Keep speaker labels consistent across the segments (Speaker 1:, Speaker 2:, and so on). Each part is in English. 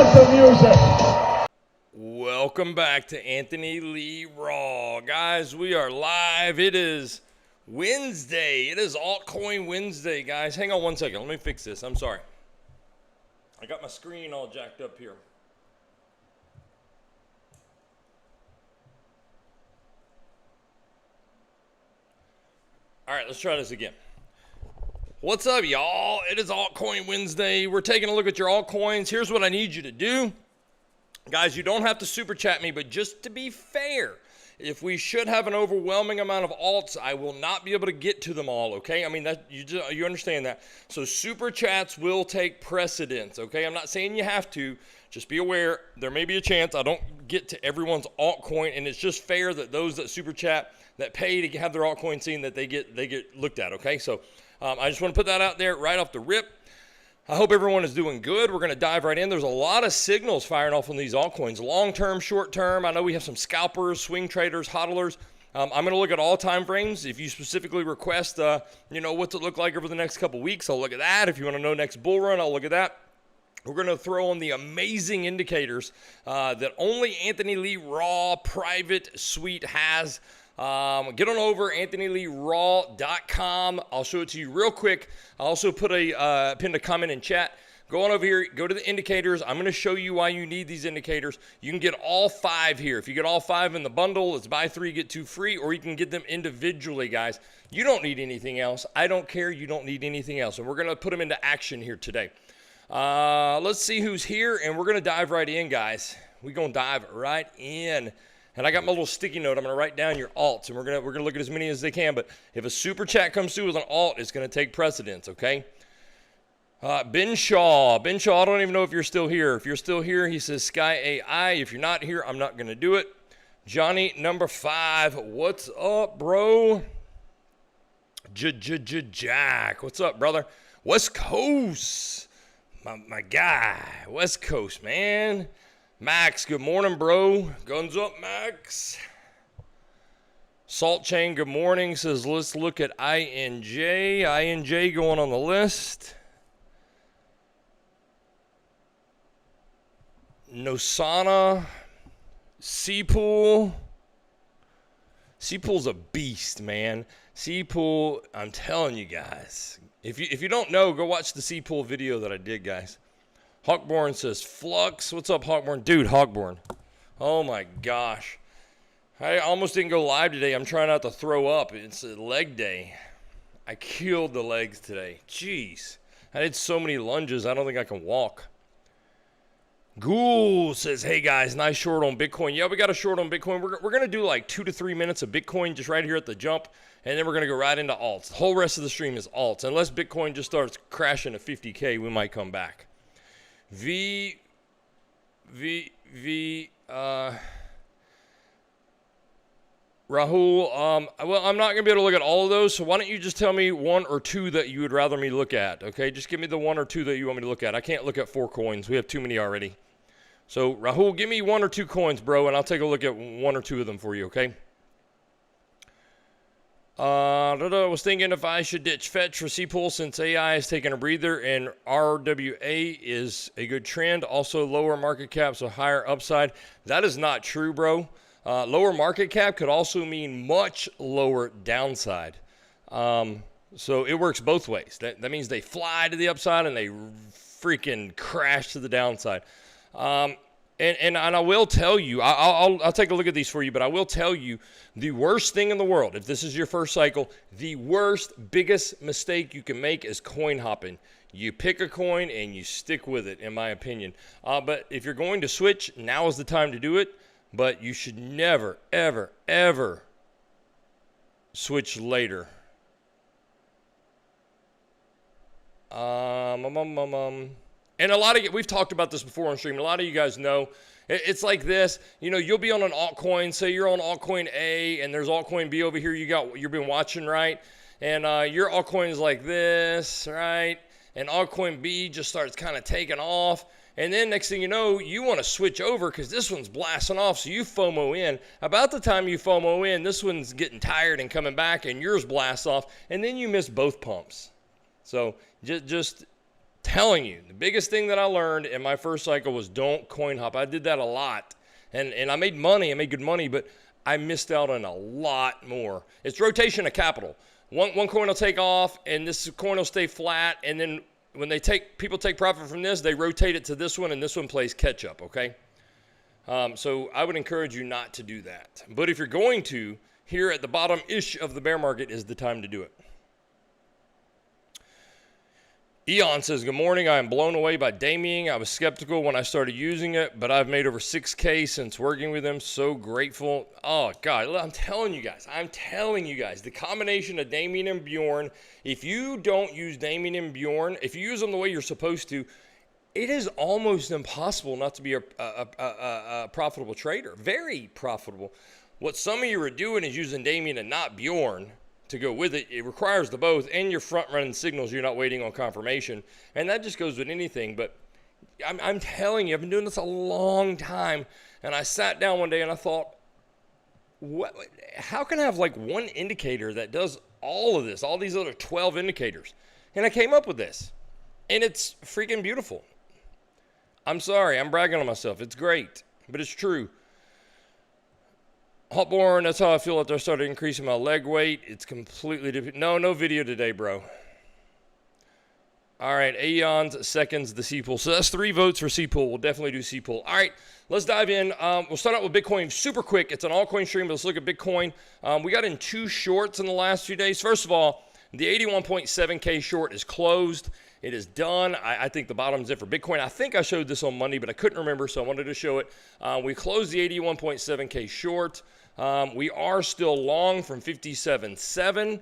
Speaker 1: cut the music.
Speaker 2: Welcome back to Anthony Lee Raw. Guys, we are live. It is Wednesday. It is Altcoin Wednesday, guys. Hang on one second. Let me fix this. I'm sorry. I got my screen all jacked up here. All right, let's try this again. What's up, y'all? It is Altcoin Wednesday. We're taking a look at your altcoins. Here's what I need you to do. Guys, you don't have to super chat me, but just to be fair, if we should have an overwhelming amount of alts, I will not be able to get to them all, okay? I mean, that you understand that. So super chats will take precedence, okay? I'm not saying you have to. Just be aware, there may be a chance I don't get to everyone's altcoin, and it's just fair that those that super chat, that pay to have their altcoin seen, that they get looked at, okay? So I just want to put that out there right off the rip. I hope everyone is doing good. We're going to dive right in. There's a lot of signals firing off on these altcoins. Long-term, short-term. I know we have some scalpers, swing traders, hodlers. I'm going to look at all time frames. If you specifically request, what's it look like over the next couple weeks, I'll look at that. If you want to know next bull run, I'll look at that. We're going to throw on the amazing indicators that only Anthony Lee Raw Private Suite has. Get on over anthonyleeraw.com. I'll show it to you real quick. I'll also put a pinned a comment in chat. Go on over here, go to the indicators. I'm going to show you why you need these indicators. You can get all 5 here. If you get all 5 in the bundle, it's buy 3, get 2 free, or you can get them individually, guys. You don't need anything else. I don't care. You don't need anything else. And we're going to put them into action here today. Let's see who's here, and we're going to dive right in, guys. We're going to dive right in. And I got my little sticky note. I'm going to write down your alts, and we're going to look at as many as they can. But if a super chat comes through with an alt, it's going to take precedence, okay? Ben Shaw. Ben Shaw, I don't even know if you're still here. If you're still here, he says Sky AI. If you're not here, I'm not going to do it. Johnny number 5. What's up, bro? Jack. What's up, brother? West Coast. My guy. West Coast, man. Max, good morning, bro. Guns up, Max. Salt Chain, good morning. Says, let's look at INJ. INJ going on the list. Nosana. Cpool. Cpool's a beast, man. Cpool, I'm telling you guys. If you don't know, go watch the Cpool video that I did, guys. Hawkborn says, Flux. What's up, Hawkborn? Dude, Hawkborn. Oh, my gosh. I almost didn't go live today. I'm trying not to throw up. It's a leg day. I killed the legs today. Jeez. I did so many lunges, I don't think I can walk. Ghoul says, hey, guys, nice short on Bitcoin. Yeah, we got a short on Bitcoin. We're going to do like 2 to 3 minutes of Bitcoin just right here at the jump, and then we're going to go right into alts. The whole rest of the stream is alts. Unless Bitcoin just starts crashing to 50K, we might come back. Rahul, well, I'm not going to be able to look at all of those, so why don't you just tell me 1 or 2 that you would rather me look at, okay? Just give me the 1 or 2 that you want me to look at. I can't look at 4 coins. We have too many already. So, Rahul, give me 1 or 2 coins, bro, and I'll take a look at 1 or 2 of them for you, okay? I was thinking if I should ditch Fetch for Cpool since AI is taking a breather and RWA is a good trend. Also, lower market cap, so higher upside. That is not true, bro. Lower market cap could also mean much lower downside. So it works both ways. That means they fly to the upside and they freaking crash to the downside. And I will tell you, I'll take a look at these for you, but I will tell you the worst thing in the world, if this is your first cycle, the biggest mistake you can make is coin hopping. You pick a coin and you stick with it, in my opinion. But if you're going to switch, now is the time to do it. But you should never, ever, ever switch later. And a lot of, we've talked about this before on stream. A lot of you guys know it's like this. You know, you'll be on an altcoin. Say you're on altcoin A, and there's altcoin B over here. You've been watching, right? And your altcoin is like this, right? And altcoin B just starts kind of taking off. And then next thing you know, you want to switch over because this one's blasting off. So you FOMO in. About the time you FOMO in, this one's getting tired and coming back, and yours blasts off. And then you miss both pumps. So just Telling you, the biggest thing that I learned in my first cycle was don't coin hop. I did that a lot, and I made money. I made good money, but I missed out on a lot more. It's rotation of capital. One coin will take off, and this coin will stay flat, and then when people take profit from this, they rotate it to this one, and this one plays catch up, okay? So I would encourage you not to do that. But if you're going to, here at the bottom-ish of the bear market is the time to do it. Eon says, good morning. I am blown away by Damien. I was skeptical when I started using it, but I've made over 6K since working with him. So grateful. Oh, God, I'm telling you guys, the combination of Damien and Bjorn, if you don't use Damien and Bjorn, if you use them the way you're supposed to, it is almost impossible not to be a profitable trader. Very profitable. What some of you are doing is using Damien and not Bjorn to go with it. It requires the both, and you're front-running signals. You're not waiting on confirmation, and that just goes with anything. But I'm telling you, I've been doing this a long time, and I sat down one day and I thought, how can I have like one indicator that does all of this, all these other 12 indicators? And I came up with this, and it's freaking beautiful. I'm sorry, I'm bragging on myself. It's great, but it's true. Hotborn, that's how I feel after I started increasing my leg weight. It's completely different. No video today, bro. All right, Aeons seconds the Cpool. So that's 3 votes for Cpool. We'll definitely do Cpool. All right, let's dive in. We'll start out with Bitcoin super quick. It's an altcoin stream, but let's look at Bitcoin. We got in 2 shorts in the last few days. First of all, the 81.7K short is closed. It is done. I think the bottom's it for Bitcoin. I think I showed this on Monday, but I couldn't remember, so I wanted to show it. We closed the 81.7K short. We are still long from 57.7.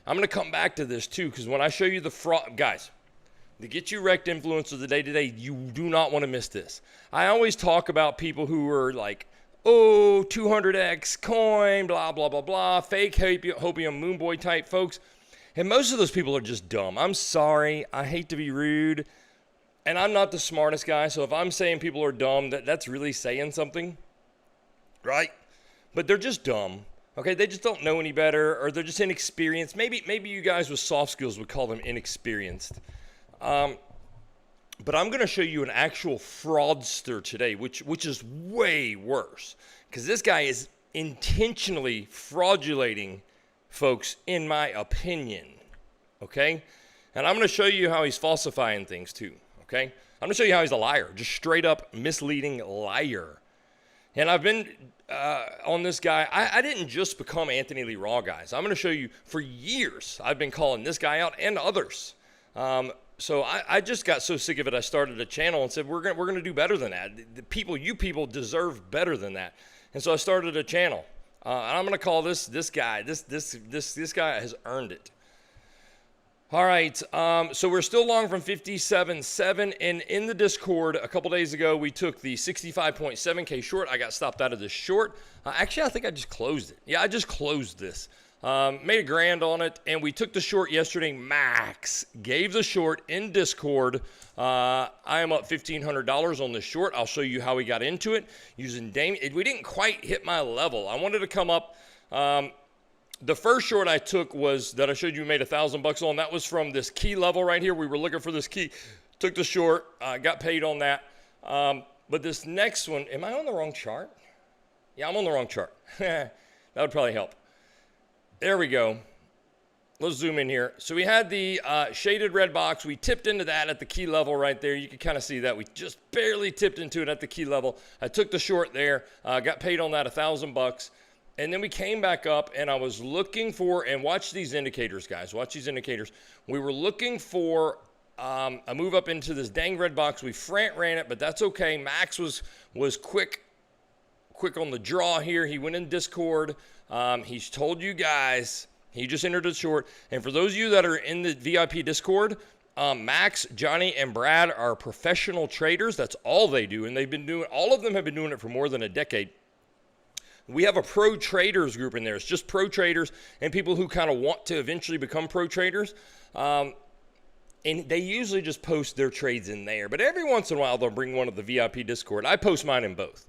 Speaker 2: I'm going to come back to this too, because when I show you the fraud, guys, to get you Rekt Influencer of the day today, you do not want to miss this. I always talk about people who are like, oh, 200x coin, blah, blah, blah, blah, fake hopium moonboy type folks. And most of those people are just dumb. I'm sorry. I hate to be rude. And I'm not the smartest guy, so if I'm saying people are dumb, that's really saying something, right? But they're just dumb, okay? They just don't know any better, or they're just inexperienced. Maybe you guys with soft skills would call them inexperienced. But I'm going to show you an actual fraudster today, which is way worse, because this guy is intentionally fraudulating folks, in my opinion, okay? And I'm going to show you how he's falsifying things too, okay? I'm going to show you how he's a liar, just straight up misleading liar. And I've been on this guy. I didn't just become Anthony Lee Raw, guys. I'm going to show you for years I've been calling this guy out and others. So I just got so sick of it, I started a channel and said, we're going to do better than that. You people deserve better than that. And so I started a channel. And I'm going to call this guy. This guy has earned it. All right. So we're still long from 57.7. And in the Discord a couple days ago, we took the 65.7K short. I got stopped out of this short. Actually, I think I just closed it. Yeah, I just closed this. Made $1,000 on it, and we took the short yesterday. Max gave the short in Discord. I am up $1,500 on this short. I'll show you how we got into it using Damien. We didn't quite hit my level. I wanted to come up. The first short I took was that I showed you made $1,000 on. That was from this key level right here. We were looking for this key. Took the short. Got paid on that. But this next one, am I on the wrong chart? Yeah, I'm on the wrong chart. That would probably help. There we go. Let's zoom in here. So we had the shaded red box. We tipped into that at the key level right there. You can kind of see that. We just barely tipped into it at the key level. I took the short there. Got paid on that $1,000. And then we came back up, and I was looking for, and watch these indicators, guys. Watch these indicators. We were looking for a move up into this dang red box. We ran it, but that's okay. Max was quick on the draw here. He went in Discord. He's told you guys, he just entered a short. And for those of you that are in the VIP Discord, Max, Johnny, and Brad are professional traders. That's all they do. And they've been doing, all of them have been doing it for more than a decade. We have a pro traders group in there. It's just pro traders and people who kind of want to eventually become pro traders. And they usually just post their trades in there. But every once in a while, they'll bring one of the VIP Discord. I post mine in both.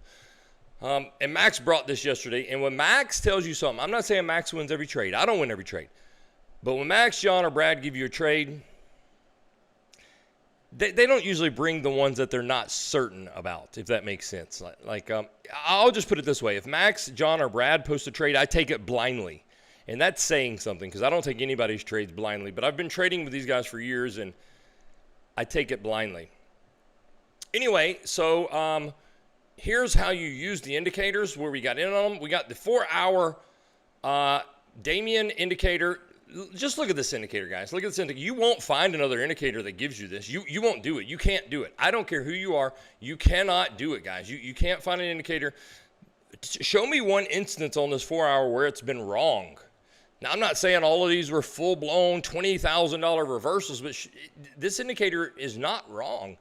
Speaker 2: And Max brought this yesterday. And when Max tells you something, I'm not saying Max wins every trade. I don't win every trade. But when Max, John, or Brad give you a trade, they don't usually bring the ones that they're not certain about, if that makes sense. I'll just put it this way. If Max, John, or Brad post a trade, I take it blindly. And that's saying something because I don't take anybody's trades blindly. But I've been trading with these guys for years, and I take it blindly. Anyway, so here's how you use the indicators where we got in on them. We got the 4-hour Damien indicator. Just look at this indicator, guys. Look at this indicator. You won't find another indicator that gives you this. You won't do it. You can't do it. I don't care who you are. You cannot do it, guys. You can't find an indicator. Show me one instance on this 4-hour where it's been wrong. Now, I'm not saying all of these were full-blown $20,000 reversals, but this indicator is not wrong.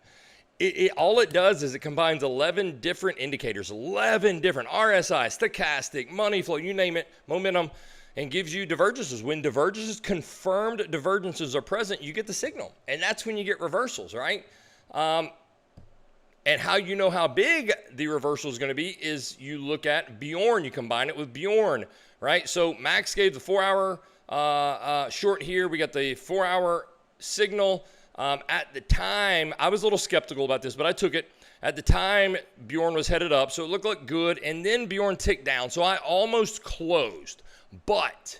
Speaker 2: All it does is it combines 11 different indicators, 11 different RSI, stochastic, money flow, you name it, momentum, and gives you divergences. When divergences, confirmed divergences are present, you get the signal. And that's when you get reversals, right? And how you know how big the reversal is going to be is you look at Bjorn. You combine it with Bjorn, right? So Max gave the 4-hour short here. We got the 4-hour signal. At the time, I was a little skeptical about this, but I took it. At the time, Bjorn was headed up, so it looked good. And then Bjorn ticked down, so I almost closed. But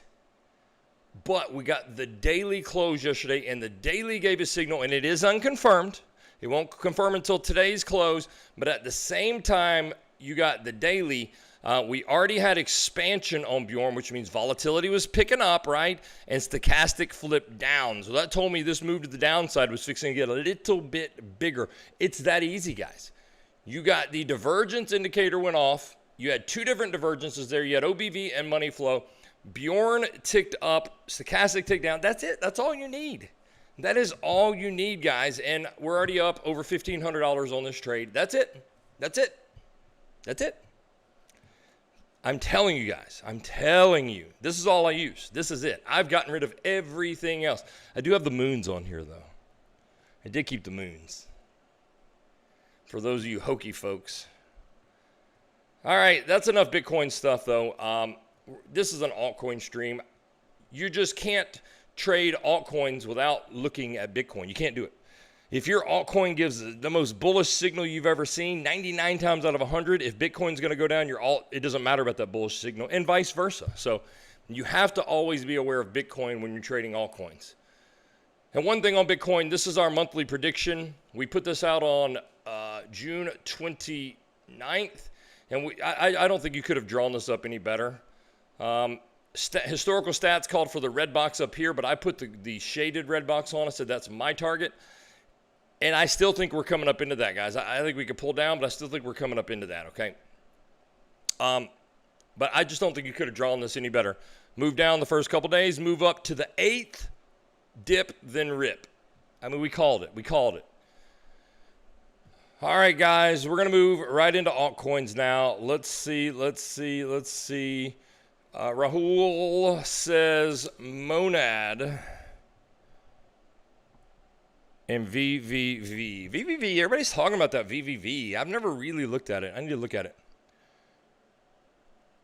Speaker 2: we got the daily close yesterday, and the daily gave a signal, and it is unconfirmed. It won't confirm until today's close. But at the same time, you got the daily. We already had expansion on Bjorn, which means volatility was picking up, right? And stochastic flipped down. So that told me this move to the downside was fixing to get a little bit bigger. It's that easy, guys. You got the divergence indicator went off. You had two different divergences there. You had OBV and money flow. Bjorn ticked up, stochastic ticked down. That's it. That's all you need. That is all you need, guys. And we're already up over $1,500 on this trade. That's it. That's it. That's it. I'm telling you guys. I'm telling you. This is all I use. This is it. I've gotten rid of everything else. I do have the moons on here, though. I did keep the moons. For those of you hokey folks. All right. That's enough Bitcoin stuff, though. This is an altcoin stream. You just can't trade altcoins without looking at Bitcoin. You can't do it. If your altcoin gives the most bullish signal you've ever seen, 99 times out of 100, if Bitcoin's going to go down, it doesn't matter about that bullish signal, and vice versa. So you have to always be aware of Bitcoin when you're trading altcoins. And one thing on Bitcoin, this is our monthly prediction. We put this out on June 29th, and I don't think you could have drawn this up any better. Historical stats called for the red box up here, but I put the shaded red box on. I said that's my target. And I still think we're coming up into that, guys. I think we could pull down, but I still think we're coming up into that, okay? But I just don't think you could have drawn this any better. Move down the first couple days, move up to the 8th, dip, then rip. I mean, we called it. We called it. All right, guys, we're going to move right into altcoins now. Let's see. Rahul says Monad and VVV. VVV, everybody's talking about that VVV. I've never really looked at it. I need to look at it.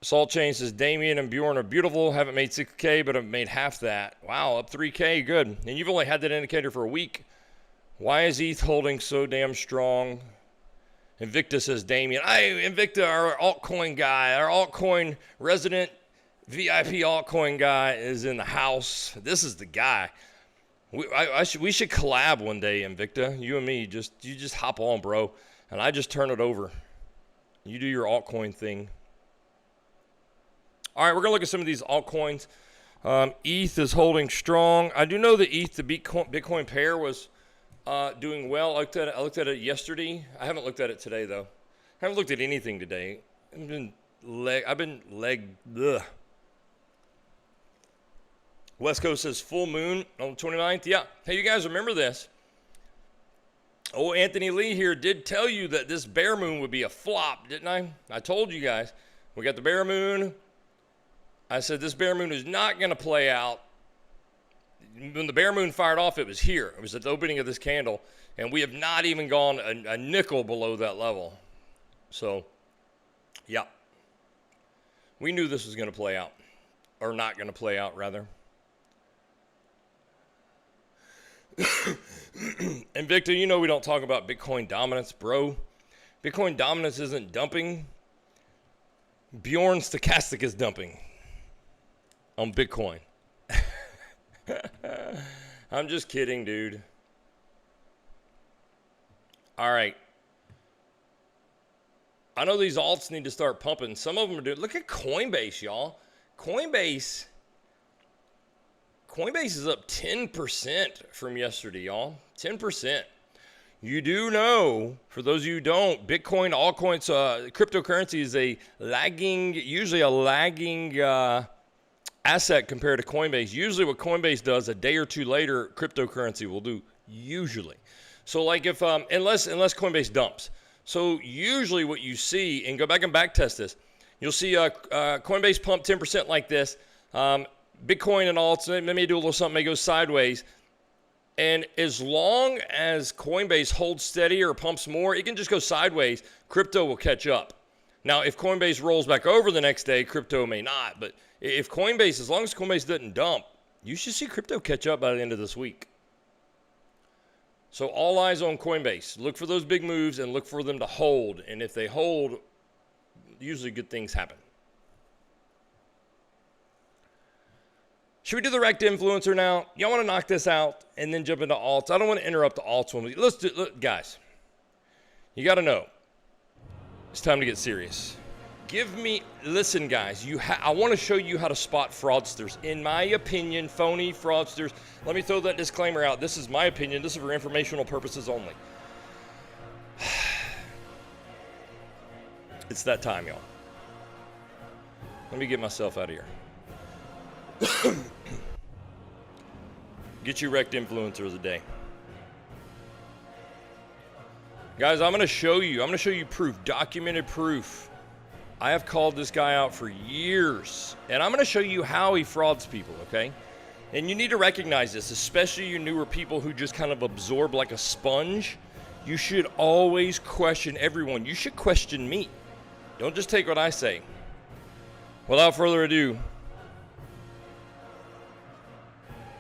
Speaker 2: Salt Chain says Damien and Bjorn are beautiful. Haven't made 6K, but I've made half that. Wow, up 3K, good. And you've only had that indicator for a week. Why is ETH holding so damn strong? Invicta says Damien. Invicta, our altcoin guy, our altcoin resident VIP altcoin guy is in the house. This is the guy. We should collab one day, Invicta. You and me, you just hop on, bro, and I just turn it over. You do your altcoin thing. All right, we're gonna look at some of these altcoins. ETH is holding strong. I do know that ETH, the Bitcoin pair, was doing well. I looked at it yesterday. I haven't looked at it today though. I haven't looked at anything today. I've been leg. Ugh. West Coast says full moon on the 29th. Yeah. Hey, you guys remember this? Oh, Anthony Lee here did tell you that this bear moon would be a flop, didn't I? I told you guys. We got the bear moon. I said this bear moon is not going to play out. When the bear moon fired off, it was here. It was at the opening of this candle. And we have not even gone a nickel below that level. So, yeah. We knew this was going to play out. Or not going to play out, rather. And Victor, you know we don't talk about Bitcoin dominance, bro. Bitcoin dominance isn't dumping. Bjorn Stochastic is dumping on Bitcoin. I'm just kidding, dude. All right. I know these alts need to start pumping. Some of them are doing. Look at Coinbase, y'all. Coinbase is up 10% from yesterday, y'all. 10%. You do know, for those of you who don't, Bitcoin, altcoins, cryptocurrency is usually a lagging asset compared to Coinbase. Usually what Coinbase does, a day or two later, cryptocurrency will do, usually. So like if, unless Coinbase dumps. So usually what you see, and go back and back test this, you'll see Coinbase pump 10% like this. Bitcoin and alts, they may do a little something, may go sideways. And as long as Coinbase holds steady or pumps more, it can just go sideways. Crypto will catch up. Now, if Coinbase rolls back over the next day, crypto may not. But if Coinbase, as long as Coinbase doesn't dump, you should see crypto catch up by the end of this week. So all eyes on Coinbase. Look for those big moves and look for them to hold. And if they hold, usually good things happen. Should we do the Rekt Influencer now? Y'all want to knock this out and then jump into alts? I don't want to interrupt the alts one. Let's do, look, guys. You got to know. It's time to get serious. Listen, guys. I want to show you how to spot fraudsters. In my opinion, phony fraudsters. Let me throw that disclaimer out. This is my opinion. This is for informational purposes only. It's that time, y'all. Let me get myself out of here. Get you Rekt Influencer of the day. Guys, I'm going to show you proof, documented proof. I have called this guy out for years, and I'm going to show you how he frauds people, okay? And you need to recognize this, especially you newer people who just kind of absorb like a sponge. You should always question everyone. You should question me. Don't just take what I say. Without further ado,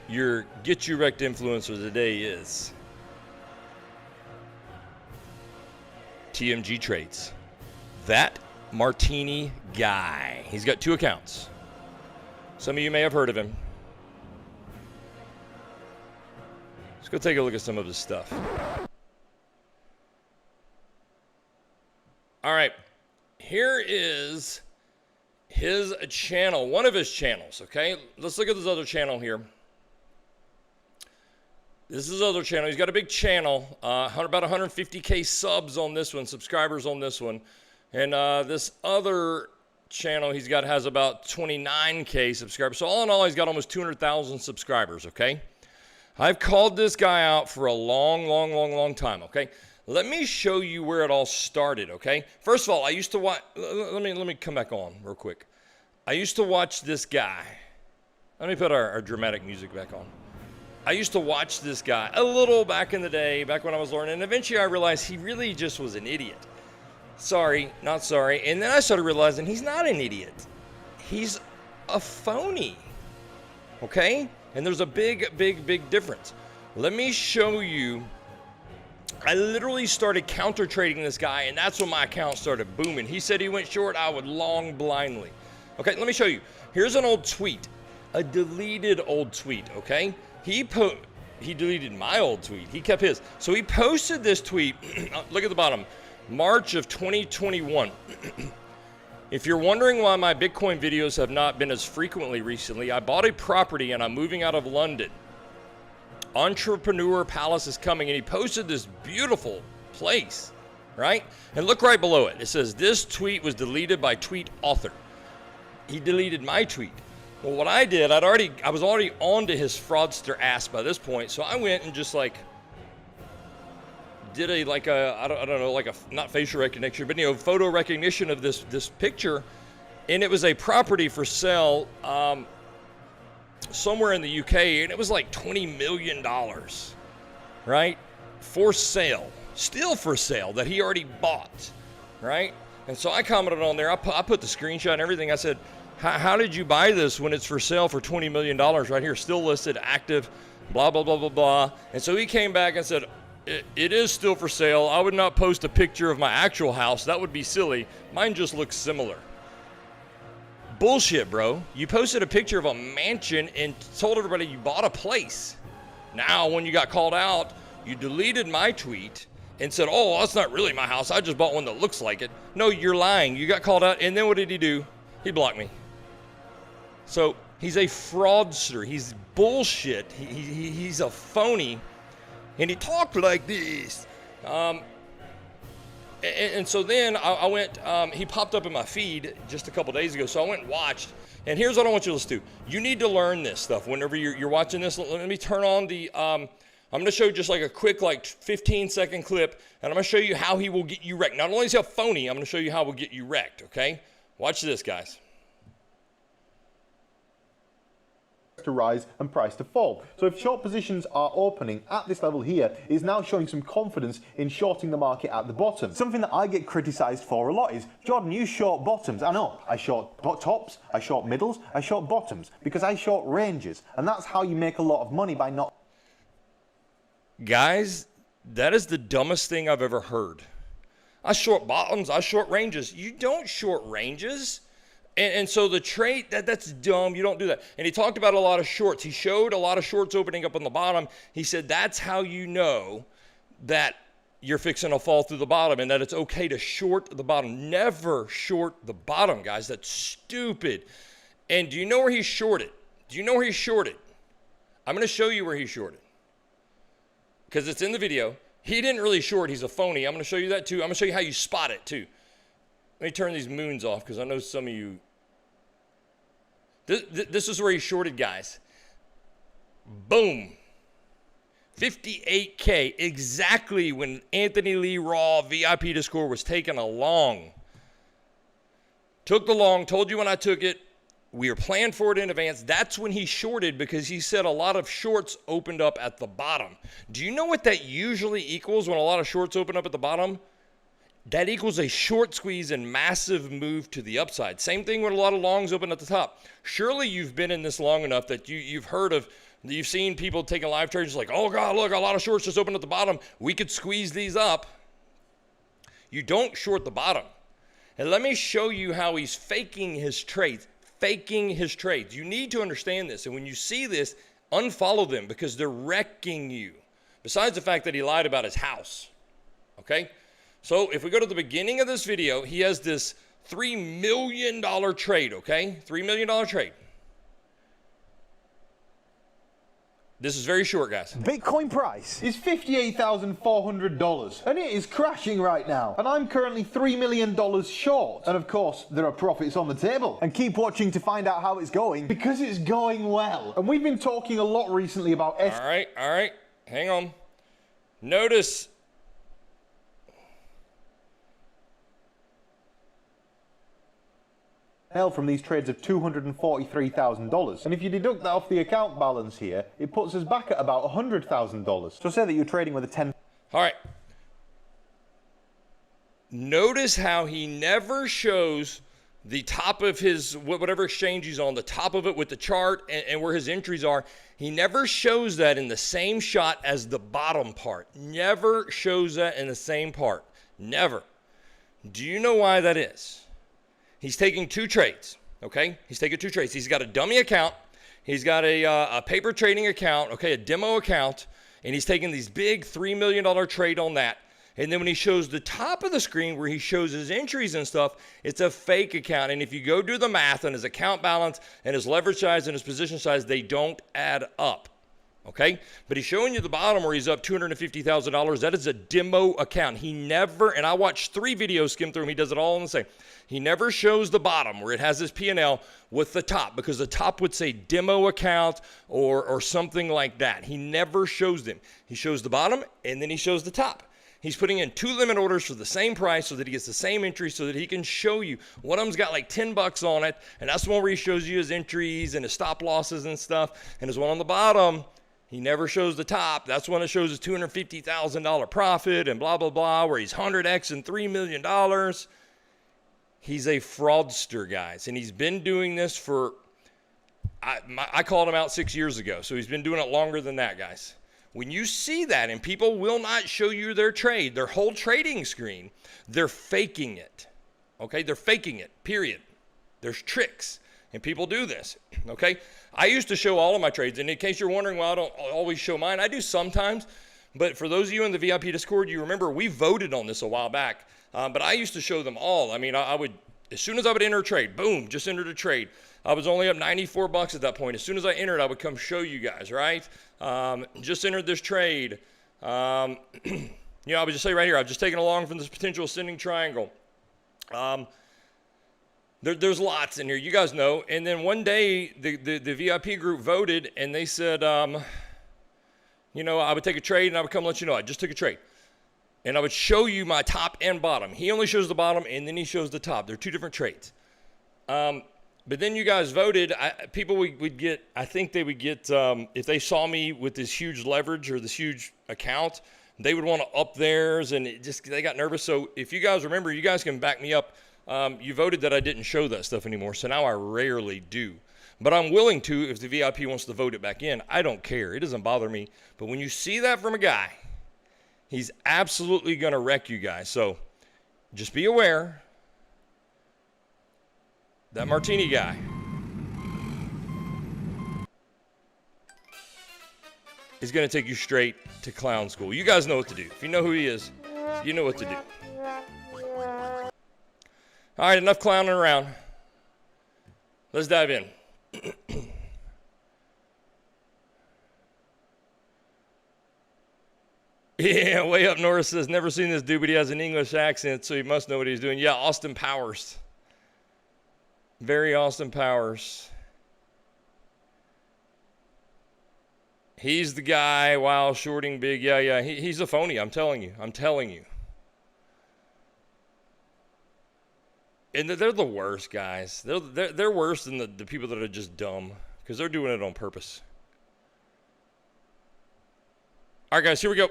Speaker 2: your Get You Rekt Influencer of the day is TMG Trades. That Martini guy. He's got 2 accounts. Some of you may have heard of him. Let's go take a look at some of his stuff. All right. Here is his channel, one of his channels, okay? Let's look at this other channel here. This is his other channel. He's got a big channel, about 150K subs on this one, subscribers on this one. And this other channel he's got has about 29K subscribers. So all in all, he's got almost 200,000 subscribers, okay? I've called this guy out for a long time, okay? Let me show you where it all started, okay? First of all, I used to watch, let me come back on real quick. I used to watch this guy. Let me put our dramatic music back on. I used to watch this guy a little back in the day, back when I was learning, and eventually I realized he really just was an idiot. Sorry, not sorry. And then I started realizing he's not an idiot. He's a phony, okay? And there's a big difference. Let me show you. I literally started counter trading this guy, and that's when my account started booming. He said he went short, I would long blindly. Okay, let me show you. Here's an old tweet, a deleted old tweet, okay? He deleted my old tweet. He kept his. So he posted this tweet. Look at the bottom. March of 2021. If you're wondering why my Bitcoin videos have not been as frequently recently, I bought a property and I'm moving out of London. Entrepreneur Palace is coming, and he posted this beautiful place, right? And look right below it. It says, this tweet was deleted by tweet author. He deleted my tweet. Well, what I did, I was already onto his fraudster ass by this point, so I went and just like did I don't know, not facial recognition, but photo recognition of this picture, and it was a property for sale somewhere in the UK, and it was like $20 million, right? For sale, still for sale, that he already bought, right? And so I commented on there. I put the screenshot and everything. I said, how did you buy this when it's for sale for $20 million right here, still listed, active, blah, blah, blah, blah, blah. And so he came back and said, it is still for sale. I would not post a picture of my actual house. That would be silly. Mine just looks similar. Bullshit, bro. You posted a picture of a mansion and told everybody you bought a place. Now, when you got called out, you deleted my tweet and said, oh, that's not really my house. I just bought one that looks like it. No, you're lying. You got called out, and then what did he do? He blocked me. So he's a fraudster. He's bullshit. He's a phony, and he talked like this. And so then I went, he popped up in my feed just a couple days ago, so I went and watched. And here's what I want you to listen to. You need to learn this stuff whenever you're watching this. Let me turn on the, I'm going to show you just like a quick 15-second clip, and I'm going to show you how he will get you wrecked. Not only is he a phony, I'm going to show you how we'll get you wrecked, okay? Watch this, guys.
Speaker 1: To rise and price to fall. So if short positions are opening at this level here, it's now showing some confidence in shorting the market at the bottom. Something that I get criticized for a lot is, Jordan, you short bottoms. I know, I short tops, I short middles, I short bottoms, because I short ranges, and that's how you make a lot of money, by not...
Speaker 2: Guys, that is the dumbest thing I've ever heard. I short bottoms, I short ranges. You don't short ranges. And so the trade, that's dumb. You don't do that. And he talked about a lot of shorts. He showed a lot of shorts opening up on the bottom. He said that's how you know that you're fixing to fall through the bottom and that it's okay to short the bottom. Never short the bottom, guys. That's stupid. And do you know where he shorted? Do you know where he shorted? I'm going to show you where he shorted because it's in the video. He didn't really short. He's a phony. I'm going to show you that too. I'm going to show you how you spot it too. Let me turn these moons off because I know some of you. This is where he shorted, guys. Boom. 58K, exactly when Anthony Lee Raw VIP to score was taking a long. Took the long, told you when I took it. We were planned for it in advance. That's when he shorted because he said a lot of shorts opened up at the bottom. Do you know what that usually equals when a lot of shorts open up at the bottom? That equals a short squeeze and massive move to the upside. Same thing when a lot of longs open at the top. Surely you've been in this long enough that you've heard of, you've seen people taking live trades like, oh God, look, a lot of shorts just opened at the bottom. We could squeeze these up. You don't short the bottom. And let me show you how he's faking his trades. Faking his trades. You need to understand this. And when you see this, unfollow them because they're wrecking you. Besides the fact that he lied about his house. Okay? So if we go to the beginning of this video, he has this $3 million trade, okay? $3 million trade. This is very short, guys.
Speaker 1: Bitcoin price is $58,400, and it is crashing right now. And I'm currently $3 million short. And of course, there are profits on the table. And keep watching to find out how it's going, because it's going well. And we've been talking a lot recently about...
Speaker 2: All right. Hang on. Notice...
Speaker 1: from these trades of $243,000. And if you deduct that off the account balance here, it puts us back at about $100,000. So say that you're trading with a 10...
Speaker 2: All right. Notice how he never shows the top of his, whatever exchange he's on, the top of it with the chart and where his entries are. He never shows that in the same shot as the bottom part. Never shows that in the same part. Never. Do you know why that is? He's taking two trades, okay? He's taking two trades. He's got a dummy account. He's got a paper trading account, okay, a demo account, and he's taking these big $3 million trade on that. And then when he shows the top of the screen where he shows his entries and stuff, it's a fake account. And if you go do the math on his account balance and his leverage size and his position size, they don't add up. Okay, but he's showing you the bottom where he's up $250,000. That is a demo account. He never, and I watched 3 videos skim through him. He does it all in the same. He never shows the bottom where it has his P&L with the top, because the top would say demo account or something like that. He never shows them. He shows the bottom and then he shows the top. He's putting in 2 limit orders for the same price so that he gets the same entry so that he can show you. One of them's got like $10 on it, and that's the one where he shows you his entries and his stop losses and stuff. And there's one on the bottom. He never shows the top. That's when it shows his $250,000 profit and blah, blah, blah, where he's 100x and $3 million. He's a fraudster, guys. And he's been doing this for I called him out 6 years ago, so he's been doing it longer than that, guys. When you see that, and people will not show you their trade, their whole trading screen, they're faking it, okay? They're faking it, period. There's tricks, and people do this, okay? I used to show all of my trades, and in case you're wondering why I don't always show mine, I do sometimes, but for those of you in the VIP Discord, you remember we voted on this a while back, but I used to show them all. I mean, I would, as soon as I would enter a trade, boom, just entered a trade. I was only up 94 bucks at that point. As soon as I entered, I would come show you guys, right? Just entered this trade. You know, I would just say right here, I've just taken along from this potential ascending triangle. There's lots in here, you guys know. And then one day, the VIP group voted, and they said, you know, I would take a trade, and I would come let you know I just took a trade. And I would show you my top and bottom. He only shows the bottom, and then he shows the top. They're two different trades. But then you guys voted. People would get, I think they would get, if they saw me with this huge leverage or this huge account, they would want to up theirs, and they got nervous. So if you guys remember, you guys can back me up. You voted that I didn't show that stuff anymore, so now I rarely do. But I'm willing to if the VIP wants to vote it back in. I don't care. It doesn't bother me. But when you see that from a guy, he's absolutely going to wreck you guys. So just be aware. That martini guy. Is going to take you straight to clown school. You guys know what to do. If you know who he is, you know what to do. All right, enough clowning around. Let's dive in. Yeah, way up north says, never seen this dude, but he has an English accent, so he must know what he's doing. Yeah, Austin Powers. Very Austin Powers. He's the guy, wow, shorting big. Yeah, he's a phony, I'm telling you. And they're the worst, guys. They're worse than the people that are just dumb, because they're doing it on purpose. All right, guys, here we go.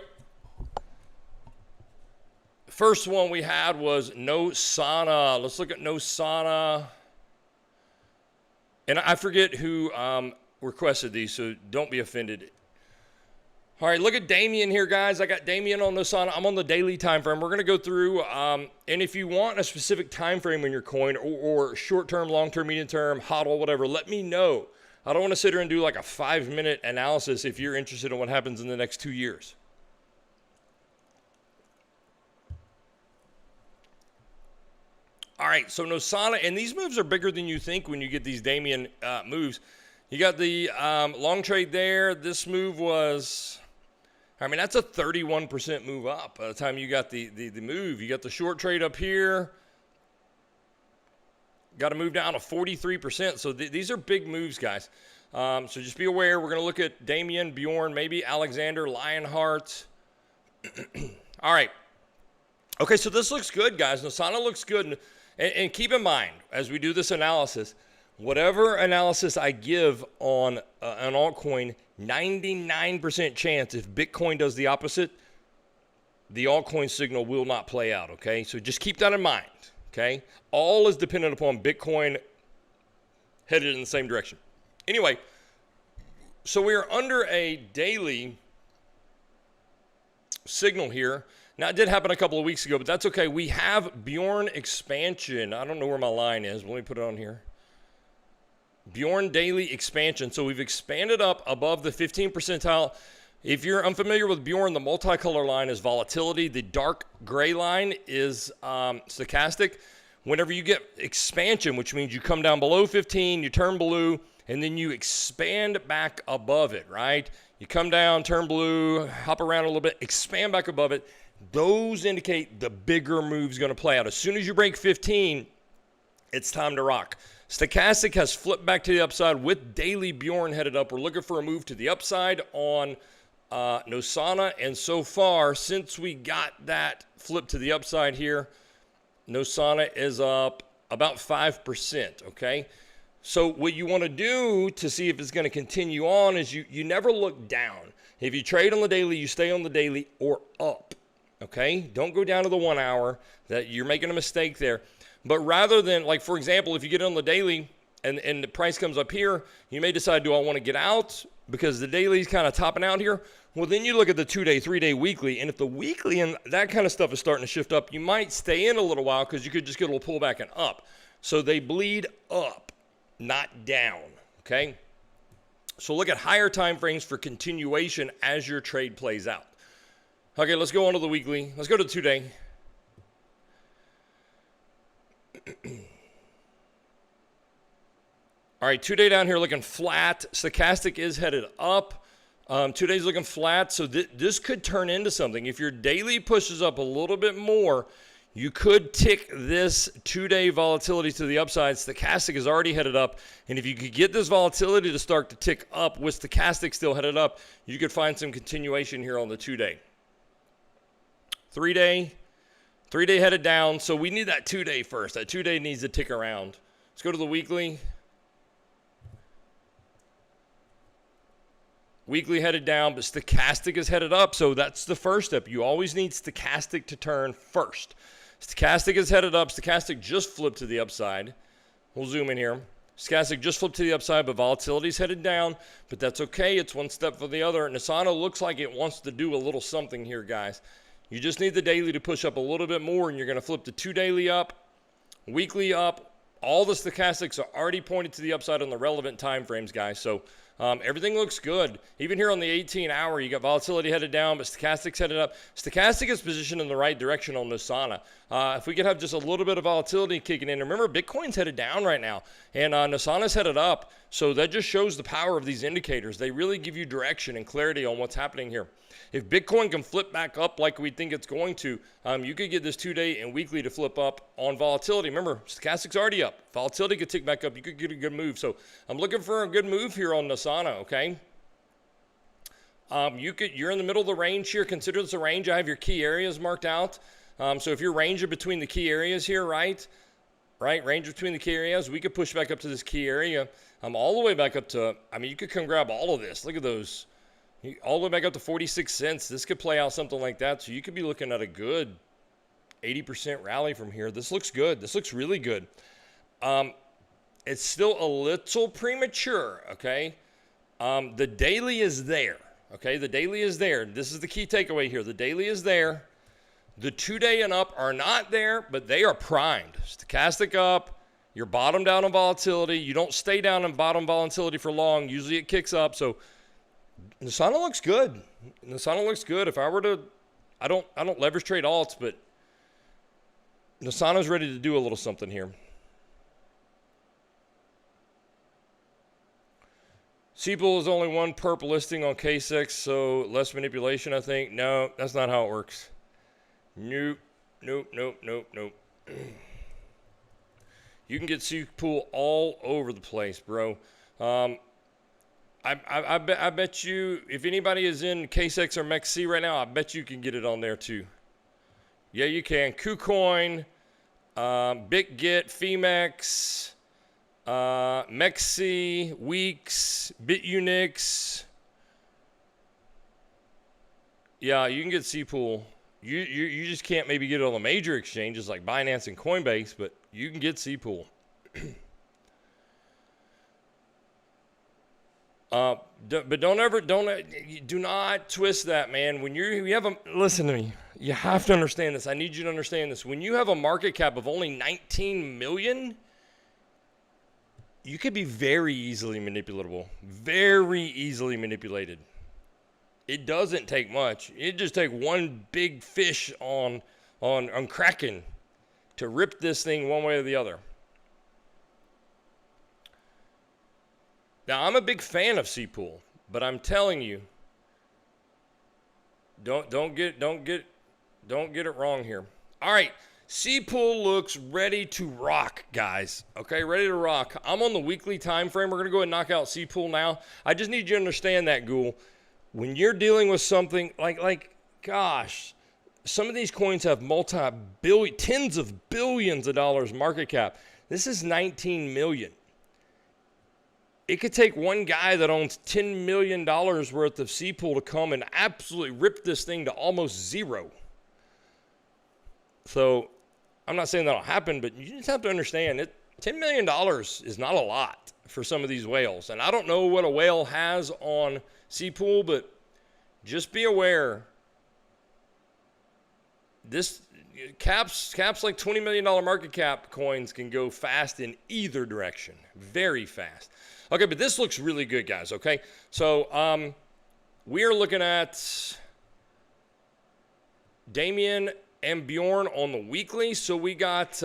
Speaker 2: First one we had was Nosana. Let's look at Nosana. And I forget who requested these, so don't be offended. All right, look at Damien here, guys. I got Damien on Nosana. I'm on the daily time frame. We're going to go through, and if you want a specific time frame in your coin, or short-term, long-term, medium-term, HODL, whatever, let me know. I don't want to sit here and do like a 5-minute analysis if you're interested in what happens in the next 2 years. All right, so Nosana, and these moves are bigger than you think when you get these Damien moves. You got the long trade there. This move was, I mean, that's a 31% move up by the time you got the move. You got the short trade up here. Got to move down to 43%. So these are big moves, guys. So just be aware. We're going to look at Damien, Bjorn, maybe Alexander, Lionheart. All right. Okay, so this looks good, guys. Nosana looks good. And keep in mind, as we do this analysis, whatever analysis I give on an altcoin, 99% chance if Bitcoin does the opposite, the altcoin signal will not play out, okay? So just keep that in mind, okay? All is dependent upon Bitcoin headed in the same direction. Anyway, so we are under a daily signal here. Now, it did happen a couple of weeks ago, but that's okay. We have Bjorn expansion. I don't know where my line is. Let me put it on here. Bjorn daily expansion. So we've expanded up above the 15th percentile. If you're unfamiliar with Bjorn, the multicolor line is volatility. The dark gray line is stochastic. Whenever you get expansion, which means you come down below 15, you turn blue, and then you expand back above it, right? You come down, turn blue, hop around a little bit, expand back above it. Those indicate the bigger move's going to play out. As soon as you break 15, it's time to rock. Stochastic has flipped back to the upside with daily Bjorn headed up. We're looking for a move to the upside on Nosana. And so far, since we got that flip to the upside here, Nosana is up about 5%, okay? So what you want to do to see if it's going to continue on is you never look down. If you trade on the daily, you stay on the daily or up. Okay, don't go down to the 1 hour. That you're making a mistake there. But rather than, like, for example, if you get on the daily and the price comes up here, you may decide, do I want to get out because the daily's kind of topping out here? Well, then you look at the 2-day, 3-day, weekly, and if the weekly and that kind of stuff is starting to shift up, you might stay in a little while because you could just get a little pullback and up. So they bleed up, not down, okay? So look at higher time frames for continuation as your trade plays out. Okay, let's go on to the weekly. Let's go to the 2-day. All right, 2-day down here looking flat. Stochastic is headed up. 2 days looking flat, so this could turn into something. If your daily pushes up a little bit more, you could tick this 2-day volatility to the upside. Stochastic is already headed up, and if you could get this volatility to start to tick up with stochastic still headed up, you could find some continuation here on the 2-day. 3-day headed down, so we need that 2-day first. That 2-day needs to tick around. Let's go to the weekly. Weekly headed down, but stochastic is headed up, so that's the first step. You always need stochastic to turn first. Stochastic is headed up. Stochastic just flipped to the upside. We'll zoom in here. Stochastic just flipped to the upside, but volatility is headed down, but that's okay. It's one step for the other. Nosana looks like it wants to do a little something here, guys. You just need the daily to push up a little bit more, and you're going to flip the 2 daily up, weekly up. All the stochastics are already pointed to the upside on the relevant time frames, guys. So everything looks good. Even here on the 18-hour, you got volatility headed down, but stochastic's headed up. Stochastic is positioned in the right direction on Nosana. If we could have just a little bit of volatility kicking in. Remember, Bitcoin's headed down right now, and Nosana's headed up. So that just shows the power of these indicators. They really give you direction and clarity on what's happening here. If Bitcoin can flip back up like we think it's going to, you could get this 2-day and weekly to flip up on volatility. Remember, stochastic's already up. Volatility could tick back up. You could get a good move. So I'm looking for a good move here on Nosana, okay? You're in the middle of the range here. Consider this a range. I have your key areas marked out. So if you're ranging between the key areas here, right, range between the key areas, we could push back up to this key area. All the way back up to, I mean, you could come grab all of this. Look at those. All the way back up to 46 cents. This could play out something like that. So you could be looking at a good 80% rally from here. This looks good. This looks really good. It's still a little premature, okay? The daily is there, okay? The daily is there. This is the key takeaway here. The daily is there. The 2-day and up are not there, but they are primed. Stochastic up. You're bottomed out on volatility. You don't stay down in bottom volatility for long. Usually it kicks up. So Nosana looks good. Nosana looks good. If I were to, I don't leverage trade alts, but Nosana's ready to do a little something here. Cpool is only one perp listing on KCEX, so less manipulation, I think. No, that's not how it works. Nope. You can get Cpool all over the place, bro. I bet you, if anybody is in KCEX or MEXC right now, I bet you can get it on there too. Yeah, you can. KuCoin, BitGet, Femex, MEXC, Weeks, BitUnix. Yeah, you can get Cpool. You just can't maybe get it on the major exchanges like Binance and Coinbase, but you can get Cpool. But do not twist that, man. When you have a, listen to me, you have to understand this. I need you to understand this. When you have a market cap of only 19 million, you could be very easily manipulatable, very easily manipulated. It doesn't take much. It just take one big fish on Kraken to rip this thing one way or the other. Now, I'm a big fan of Cpool, but I'm telling you, don't get it wrong here. All right, Cpool looks ready to rock, guys. Okay, ready to rock. I'm on the weekly time frame. We're gonna go ahead and knock out Cpool now. I just need you to understand that, Ghoul. When you're dealing with something like gosh, some of these coins have multi-billion, tens of billions of dollars market cap. This is 19 million. It could take one guy that owns $10 million worth of Cpool to come and absolutely rip this thing to almost zero. So I'm not saying that'll happen, but you just have to understand it. $10 million is not a lot for some of these whales. And I don't know what a whale has on Cpool, but just be aware, this caps like $20 million market cap coins can go fast in either direction, very fast. Okay, but this looks really good, guys, okay? So we are looking at Damien and Bjorn on the weekly. So we got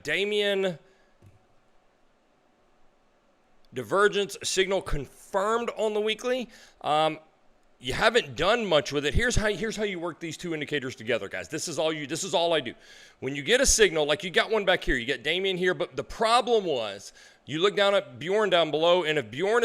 Speaker 2: Damien divergence signal confirmed on the weekly. You haven't done much with it. Here's how you work these two indicators together, guys. This is all I do. When you get a signal, like you got one back here, you get Damien here, but the problem was you look down at Bjorn down below, and if Bjorn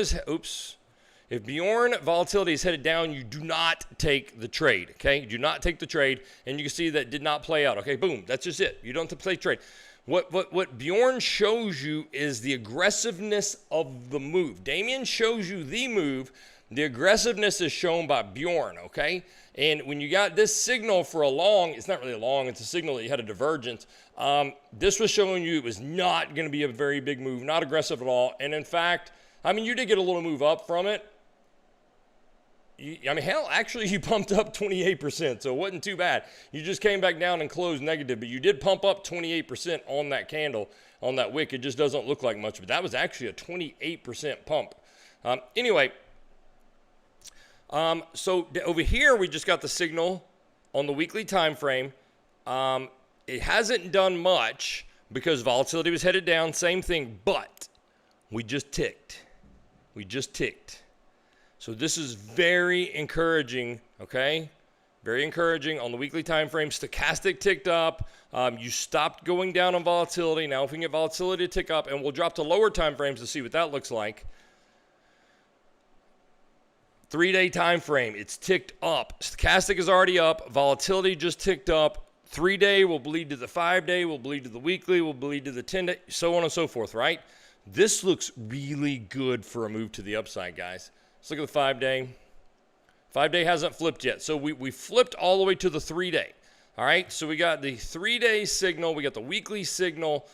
Speaker 2: volatility is headed down, you do not take the trade, okay? You do not take the trade, and you can see that did not play out, okay? Boom, that's just it. You don't have to play trade. What Bjorn shows you is the aggressiveness of the move. Damien shows you the move. The aggressiveness is shown by Bjorn, okay? And when you got this signal for a long, it's not really a long, it's a signal that you had a divergence. This was showing you it was not going to be a very big move, not aggressive at all. And in fact, I mean, you did get a little move up from it. Hell, actually, you pumped up 28%, so it wasn't too bad. You just came back down and closed negative, but you did pump up 28% on that candle, on that wick. It just doesn't look like much, but that was actually a 28% pump. Anyway, so over here, we just got the signal on the weekly time frame. It hasn't done much because volatility was headed down, same thing, but we just ticked. We just ticked. So this is very encouraging, okay? Very encouraging on the weekly time frame. Stochastic ticked up. You stopped going down on volatility. Now if we can get volatility to tick up, and we'll drop to lower time frames to see what that looks like. 3-day time frame, it's ticked up. Stochastic is already up. Volatility just ticked up. 3-day will bleed to the 5-day, will bleed to the weekly, will bleed to the 10-day, so on and so forth, right? This looks really good for a move to the upside, guys. Let's look at the 5-day. 5-day hasn't flipped yet. So we flipped all the way to the 3-day. All right, so we got the 3-day signal. We got the weekly signal.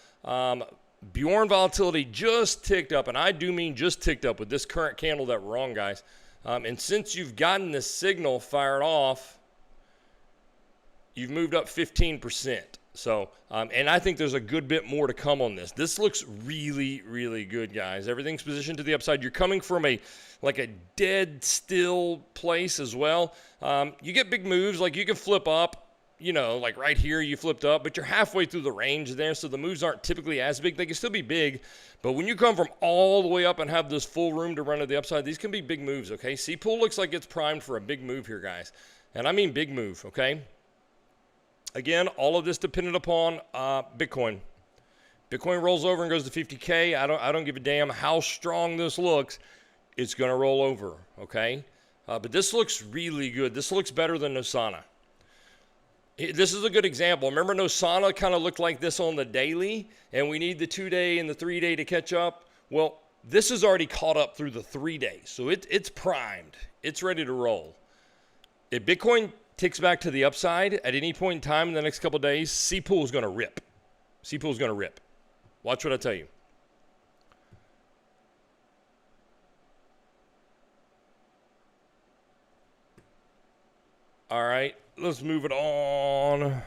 Speaker 2: Bjorn volatility just ticked up, and I do mean just ticked up with this current candle that we're on, guys. And since you've gotten this signal fired off, you've moved up 15%. So, and I think there's a good bit more to come on this. This looks really, really good, guys. Everything's positioned to the upside. You're coming from a dead still place as well. You get big moves, like you can flip up, you know, like right here you flipped up, but you're halfway through the range there, so the moves aren't typically as big. They can still be big, but when you come from all the way up and have this full room to run to the upside, these can be big moves, okay? Cpool looks like it's primed for a big move here, guys. And I mean big move, okay? Again, all of this dependent upon Bitcoin. Bitcoin rolls over and goes to 50K. I don't give a damn how strong this looks. It's going to roll over, okay? But this looks really good. This looks better than Nosana. This is a good example. Remember Nosana kind of looked like this on the daily, and we need the 2-day and the 3-day to catch up? Well, this is already caught up through the 3 days, so it's primed. It's ready to roll. If Bitcoin ticks back to the upside at any point in time in the next couple of days, Cpool is going to rip. Cpool is going to rip. Watch what I tell you. All right, let's move it on.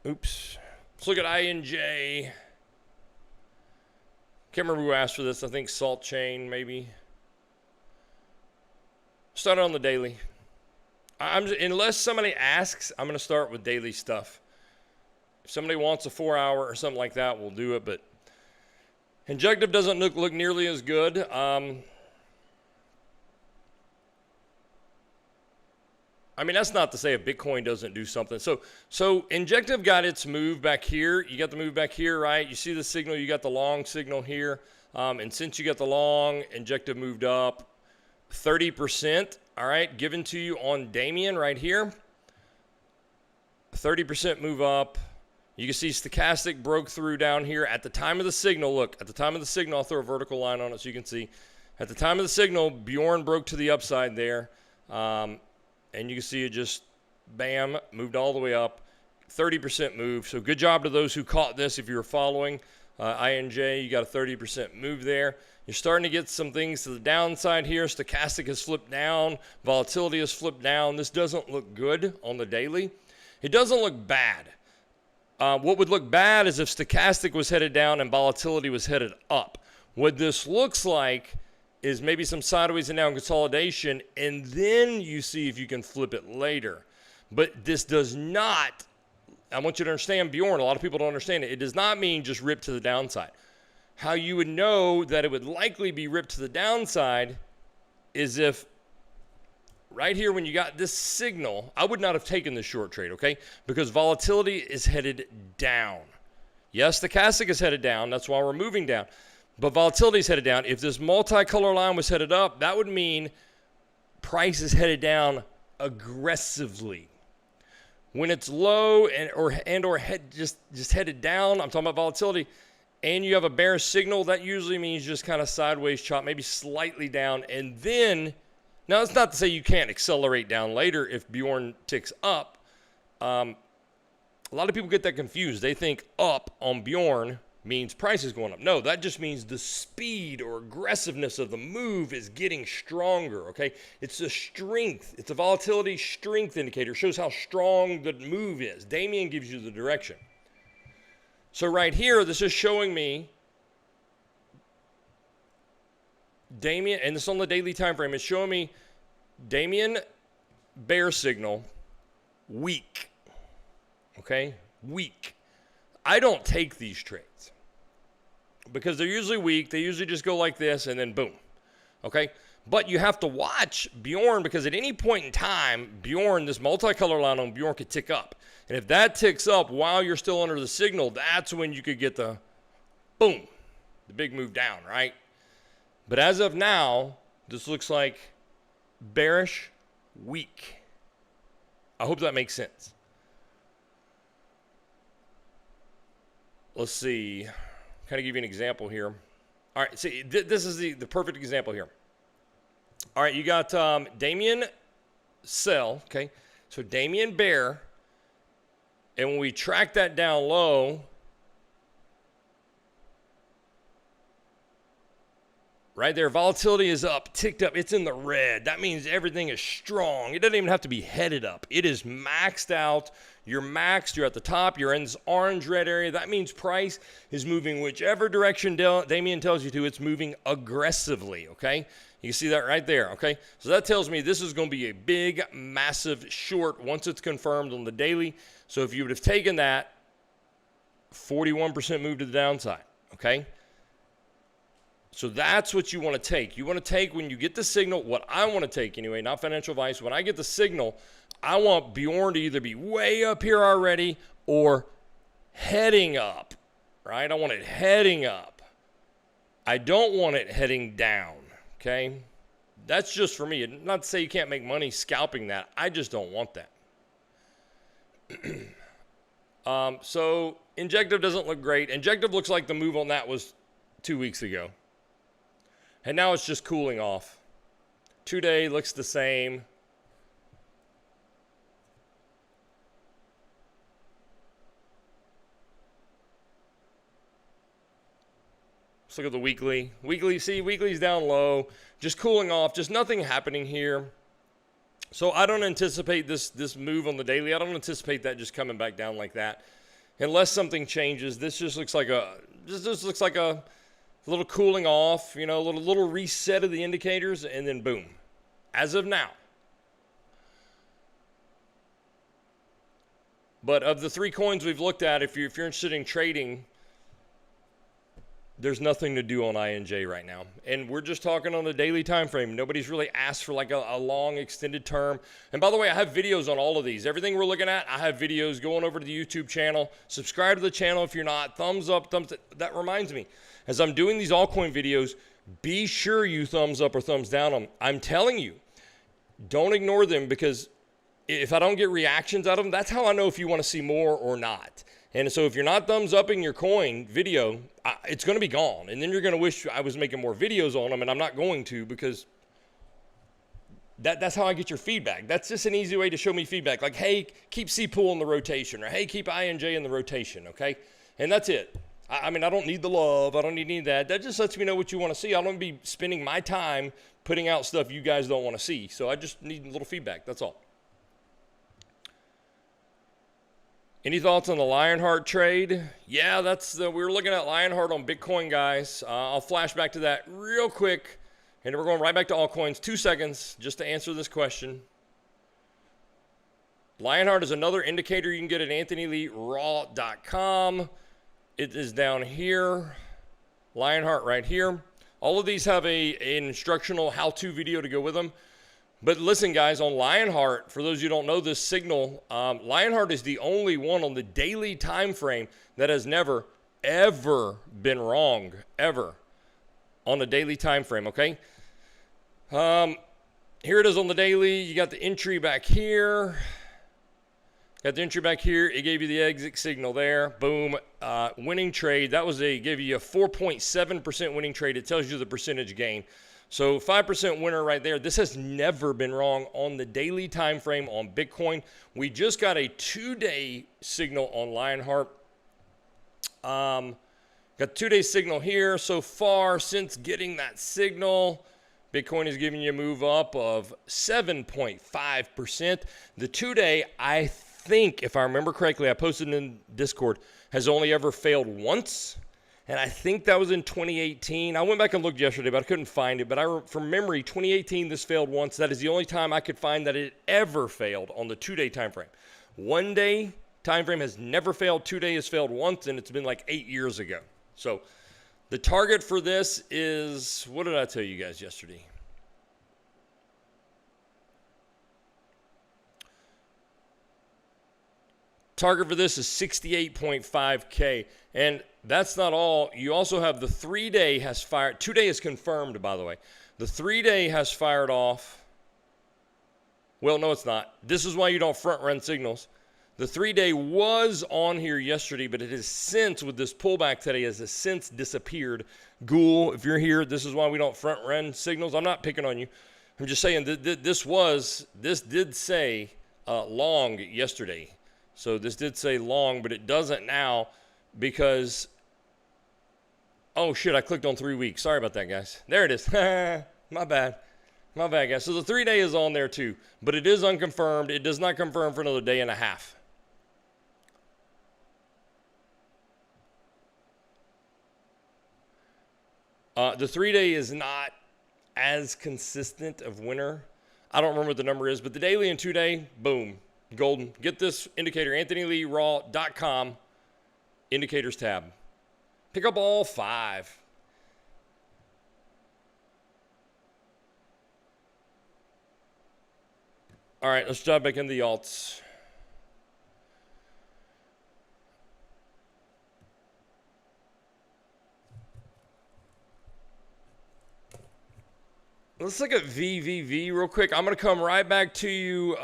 Speaker 2: Oops. Let's look at INJ. Can't remember who asked for this. I think Salt Chain, maybe. Start on the daily. Unless somebody asks, I'm going to start with daily stuff. If somebody wants a 4-hour or something like that, we'll do it. But Injective doesn't look nearly as good. I mean, that's not to say if Bitcoin doesn't do something. So Injective got its move back here. You got the move back here, right? You see the signal. You got the long signal here. And since you got the long, Injective moved up 30%. All right, given to you on Damien right here. 30% move up. You can see Stochastic broke through down here at the time of the signal. Look, at the time of the signal, I'll throw a vertical line on it so you can see. At the time of the signal, Bjorn broke to the upside there. And you can see it just, bam, moved all the way up. 30% move. So good job to those who caught this. If you were following INJ, you got a 30% move there. You're starting to get some things to the downside here. Stochastic has flipped down. Volatility has flipped down. This doesn't look good on the daily. It doesn't look bad. What would look bad is if stochastic was headed down and volatility was headed up. What this looks like is maybe some sideways and down consolidation, and then you see if you can flip it later. But this does not, I want you to understand, Bjorn, a lot of people don't understand it. It does not mean just rip to the downside. How you would know that it would likely be ripped to the downside is if right here when you got this signal, I would not have taken this short trade, okay? Because volatility is headed down. Yes, the stochastic is headed down. That's why we're moving down. But volatility is headed down. If this multicolor line was headed up, that would mean price is headed down aggressively. When it's low or just headed down, I'm talking about volatility, and you have a bearish signal, that usually means just kind of sideways chop, maybe slightly down. And then, now it's not to say you can't accelerate down later if Bjorn ticks up. A lot of people get that confused. They think up on Bjorn means price is going up. No, that just means the speed or aggressiveness of the move is getting stronger, okay? It's a strength. It's a volatility strength indicator. It shows how strong the move is. Damien gives you the direction. So right here, this is showing me Damien, and this is on the daily time frame, it's showing me Damien bear signal weak, okay? Weak. I don't take these trades because they're usually weak. They usually just go like this and then boom, okay? But you have to watch Bjorn because at any point in time, Bjorn, this multicolor line on Bjorn could tick up. And if that ticks up while you're still under the signal, that's when you could get the boom, the big move down, right? But as of now, this looks like bearish, weak. I hope that makes sense. Let's see. Kind of give you an example here. All right, see, this is the perfect example here. All right, you got Damien sell, okay? So Damien bear, and when we track that down low, right there, volatility is up, ticked up. It's in the red. That means everything is strong. It doesn't even have to be headed up. It is maxed out. You're maxed. You're at the top. You're in this orange-red area. That means price is moving whichever direction Damien tells you to. It's moving aggressively, okay? You can see that right there, okay? So that tells me this is going to be a big, massive short once it's confirmed on the daily. So if you would have taken that, 41% move to the downside, okay? So that's what you want to take. You want to take when you get the signal, what I want to take anyway, not financial advice. When I get the signal, I want Bjorn to either be way up here already or heading up, right? I want it heading up. I don't want it heading down, okay? That's just for me. Not to say you can't make money scalping that. I just don't want that. So Injective doesn't look great. Injective looks like the move on that was 2 weeks ago. And now it's just cooling off. 2-day looks the same. Let's look at the weekly. Weekly, see, weekly's down low. Just cooling off. Just nothing happening here. So I don't anticipate this move on the daily. I don't anticipate that just coming back down like that. Unless something changes. This just looks like a little cooling off, you know, a little reset of the indicators, and then boom. As of now. But of the 3 coins we've looked at, if you're interested in trading, there's nothing to do on INJ right now. And we're just talking on the daily time frame. Nobody's really asked for like a long extended term. And by the way, I have videos on all of these. Everything we're looking at, I have videos. Going over to the YouTube channel. Subscribe to the channel if you're not. Thumbs up, thumbs down. That reminds me, as I'm doing these altcoin videos, be sure you thumbs up or thumbs down them. I'm telling you, don't ignore them, because if I don't get reactions out of them, that's how I know if you want to see more or not. And so if you're not thumbs upping your coin video, it's going to be gone. And then you're going to wish I was making more videos on them, and I'm not going to, because That's how I get your feedback. That's just an easy way to show me feedback. Like, hey, keep Cpool in the rotation, or hey, keep INJ in the rotation, okay? And that's it. I mean, I don't need the love. I don't need any of that. That just lets me know what you want to see. I don't be spending my time putting out stuff you guys don't want to see. So I just need a little feedback. That's all. Any thoughts on the Lionheart trade? Yeah, we were looking at Lionheart on Bitcoin, guys. I'll flash back to that real quick. And we're going right back to altcoins. 2 seconds just to answer this question. Lionheart is another indicator you can get at anthonyleeraw.com. It is down here. Lionheart right here. All of these have an instructional how-to video to go with them. But listen, guys, on Lionheart, for those of you who don't know this signal, Lionheart is the only one on the daily time frame that has never, ever been wrong, ever, on the daily time frame, okay? Here it is on the daily. You got the entry back here. Got the entry back here. It gave you the exit signal there. Boom. Winning trade. That was gave you a 4.7% winning trade. It tells you the percentage gain. So 5% winner right there. This has never been wrong on the daily time frame on Bitcoin. We just got a 2-day signal on Lionheart. Got 2-day signal here. So far since getting that signal, Bitcoin is giving you a move up of 7.5%. The 2-day, I think, if I remember correctly, I posted in Discord, has only ever failed once. And I think that was in 2018. I went back and looked yesterday, but I couldn't find it. But from memory, 2018, this failed once. That is the only time I could find that it ever failed on the 2-day time frame. 1-day time frame has never failed. 2-day has failed once, and it's been like 8 years ago. So the target for this is, what did I tell you guys yesterday? Target for this is 68.5K. And that's not all. You also have the 3-day has fired. 2-day is confirmed, by the way. The 3-day has fired off. Well, no, it's not. This is why you don't front run signals. The 3-day was on here yesterday, but it has since, with this pullback today, has since disappeared. Ghoul, if you're here, this is why we don't front run signals. I'm not picking on you. I'm just saying this did say long yesterday. So this did say long, but it doesn't now because, oh shit, I clicked on 3 weeks. Sorry about that, guys. There it is. My bad. My bad, guys. So the 3-day is on there too, but it is unconfirmed. It does not confirm for another day and a half. The 3-day is not as consistent of winner. I don't remember what the number is, but the daily and 2-day, boom. Golden. Get this indicator, anthonyleeraw.com, indicators tab. Pick up all 5. All right, let's dive back into the alts. Let's look at VVV real quick. I'm going to come right back to you.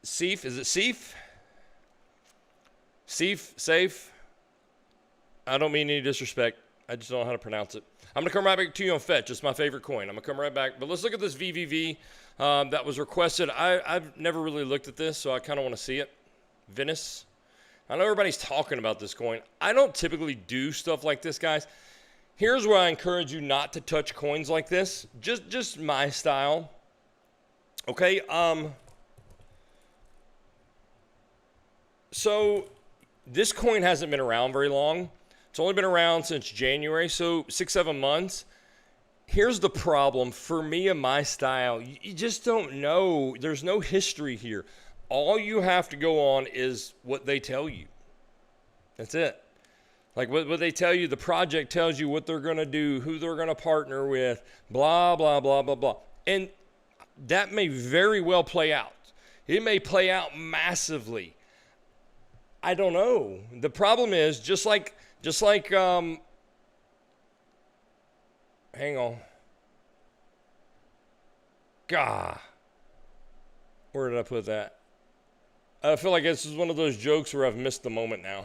Speaker 2: Seif, is it Seif? Seif, safe. I don't mean any disrespect. I just don't know how to pronounce it. I'm going to come right back to you on Fetch. It's my favorite coin. I'm going to come right back. But let's look at this VVV that was requested. I've never really looked at this, so I kind of want to see it. Venice. I know everybody's talking about this coin. I don't typically do stuff like this, guys. Here's where I encourage you not to touch coins like this. Just my style. Okay, so this coin hasn't been around very long. It's only been around since January, so 6-7 months. Here's the problem for me and my style. You just don't know. There's no history here. All you have to go on is what they tell you. That's it. Like what they tell you, the project tells you what they're going to do, who they're going to partner with, blah, blah, blah, blah, blah. And that may very well play out. It may play out massively. I don't know. The problem is just like hang on. God. Where did I put that? I feel like this is one of those jokes where I've missed the moment now.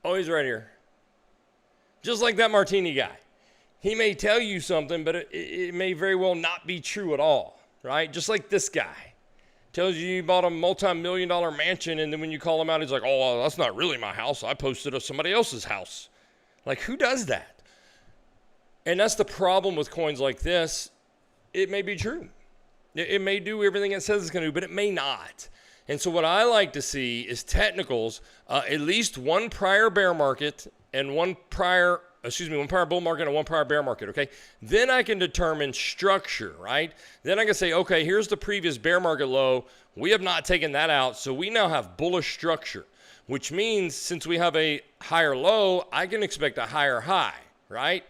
Speaker 2: Oh, he's right here. Just like that Martini guy. He may tell you something, but it may very well not be true at all, right? Just like this guy. Tells you you bought a multi-million-dollar mansion, and then when you call him out, he's like, oh, well, that's not really my house. I posted of somebody else's house. Like, who does that? And that's the problem with coins like this. It may be true. It may do everything it says it's going to do, but it may not. And so what I like to see is technicals, at least one prior bear market and one prior bull market and one prior bear market, okay? Then I can determine structure, right? Then I can say, okay, here's the previous bear market low. We have not taken that out, so we now have bullish structure, which means since we have a higher low, I can expect a higher high, right?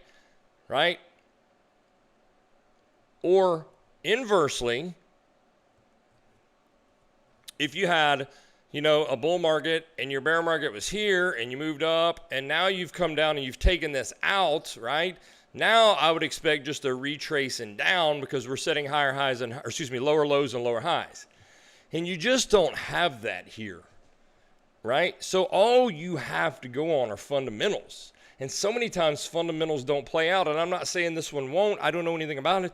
Speaker 2: Right? Or inversely, if you had, a bull market and your bear market was here and you moved up and now you've come down and you've taken this out, right? Now I would expect just a retracing down because we're setting higher highs and, lower lows and lower highs. And you just don't have that here, right? So all you have to go on are fundamentals. And so many times fundamentals don't play out. And I'm not saying this one won't. I don't know anything about it.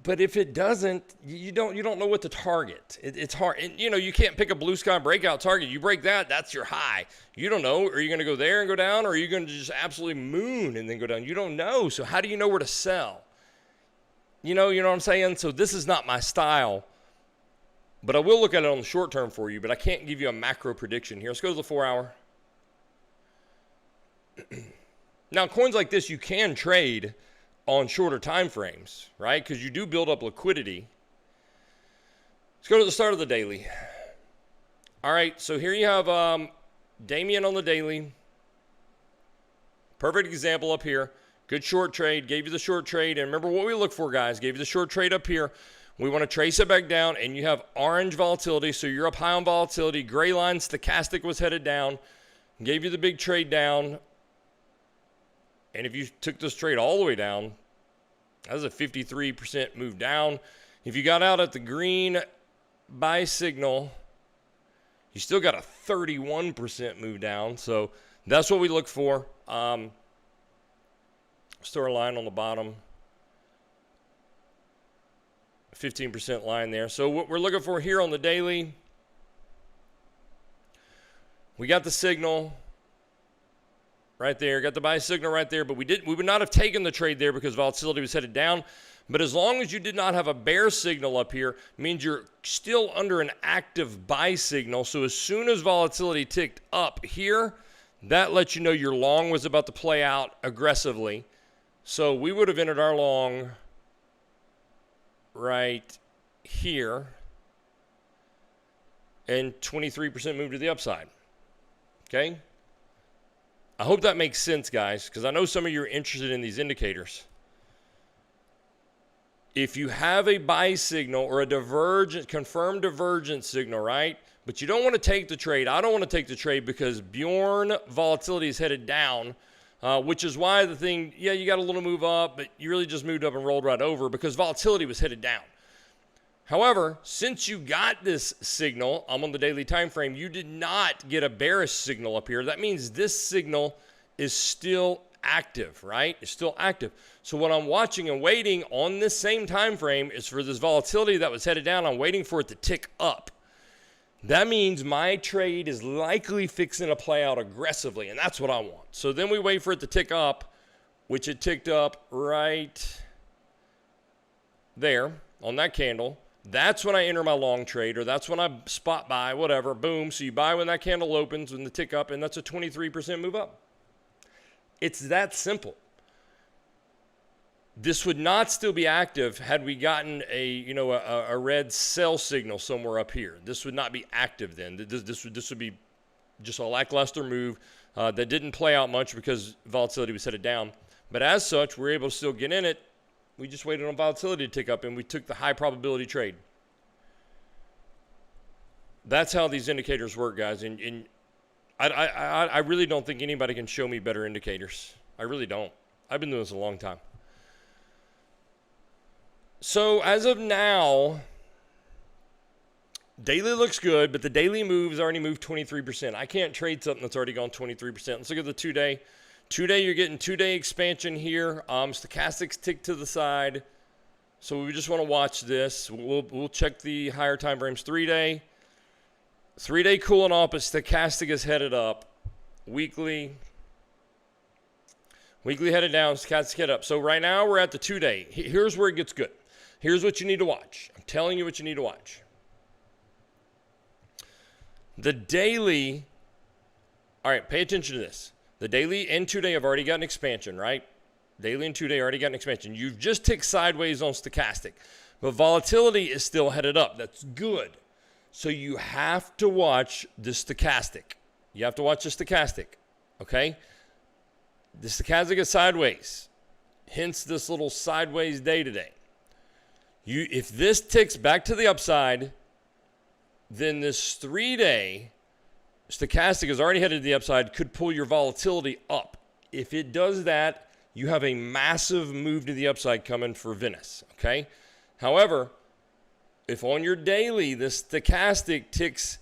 Speaker 2: But if it doesn't, you don't know what to target. It's hard. And, you can't pick a blue sky breakout target. You break that, that's your high. You don't know. Are you going to go there and go down? Or are you going to just absolutely moon and then go down? You don't know. So how do you know where to sell? You know what I'm saying? So this is not my style. But I will look at it on the short term for you. But I can't give you a macro prediction here. Let's go to the 4 hour. Now, coins like this, you can trade on shorter time frames, right? Because you do build up liquidity. Let's go to the start of the daily. All right, so here you have Damien on the daily. Perfect example up here. Good short trade, gave you the short trade. And remember what we look for, guys. Gave you the short trade up here. We want to trace it back down, and you have orange volatility, so you're up high on volatility. Gray line, stochastic was headed down. Gave you the big trade down. And if you took this trade all the way down, that was a 53% move down. If you got out at the green buy signal, you still got a 31% move down. So that's what we look for. Store line on the bottom. 15% line there. So what we're looking for here on the daily, we got the signal right there, got the buy signal right there, but we would not have taken the trade there because volatility was headed down. But as long as you did not have a bear signal up here, means you're still under an active buy signal. So as soon as volatility ticked up here, that lets you know your long was about to play out aggressively. So we would have entered our long right here, and 23% move to the upside. Okay? I hope that makes sense, guys, because I know some of you are interested in these indicators. If you have a buy signal or a confirmed divergence signal, right? But you don't want to take the trade. I don't want to take the trade because Bjorn volatility is headed down, which is why the thing, you got a little move up, but you really just moved up and rolled right over because volatility was headed down. However, since you got this signal, I'm on the daily time frame, you did not get a bearish signal up here. That means this signal is still active, right? It's still active. So what I'm watching and waiting on this same time frame is for this volatility that was headed down. I'm waiting for it to tick up. That means my trade is likely fixing to play out aggressively, and that's what I want. So then we wait for it to tick up, which it ticked up right there on that candle. That's when I enter my long trade, or that's when I spot buy, whatever, boom. So you buy when that candle opens, when the tick up, and that's a 23% move up. It's that simple. This would not still be active had we gotten a red sell signal somewhere up here. This would not be active then. This would be just a lackluster move that didn't play out much because volatility was headed down. But as such, we're able to still get in it. We just waited on volatility to tick up, and we took the high probability trade. That's how these indicators work, guys. And I really don't think anybody can show me better indicators. I really don't. I've been doing this a long time. So as of now, Daily looks good, but the daily move's already moved 23%. I can't trade something that's already gone 23%. Let's look at the 2-day. 2-day, you're getting 2-day expansion here. Stochastics tick to the side. So we just want to watch this. We'll check the higher time frames. 3-day. 3-day cooling off, but stochastic is headed up. Weekly headed down, stochastic head up. So right now we're at the 2-day. Here's where it gets good. Here's what you need to watch. I'm telling you what you need to watch. The daily, all right, pay attention to this. The daily and 2-day have already got an expansion, right? Daily and 2-day already got an expansion. You've just ticked sideways on stochastic, but volatility is still headed up. That's good. So you have to watch the stochastic. You have to watch the stochastic, okay? The stochastic is sideways, hence this little sideways day today. If this ticks back to the upside, then this 3-day stochastic is already headed to the upside, could pull your volatility up. If it does that, you have a massive move to the upside coming for Venice, okay? However, if on your daily the stochastic ticks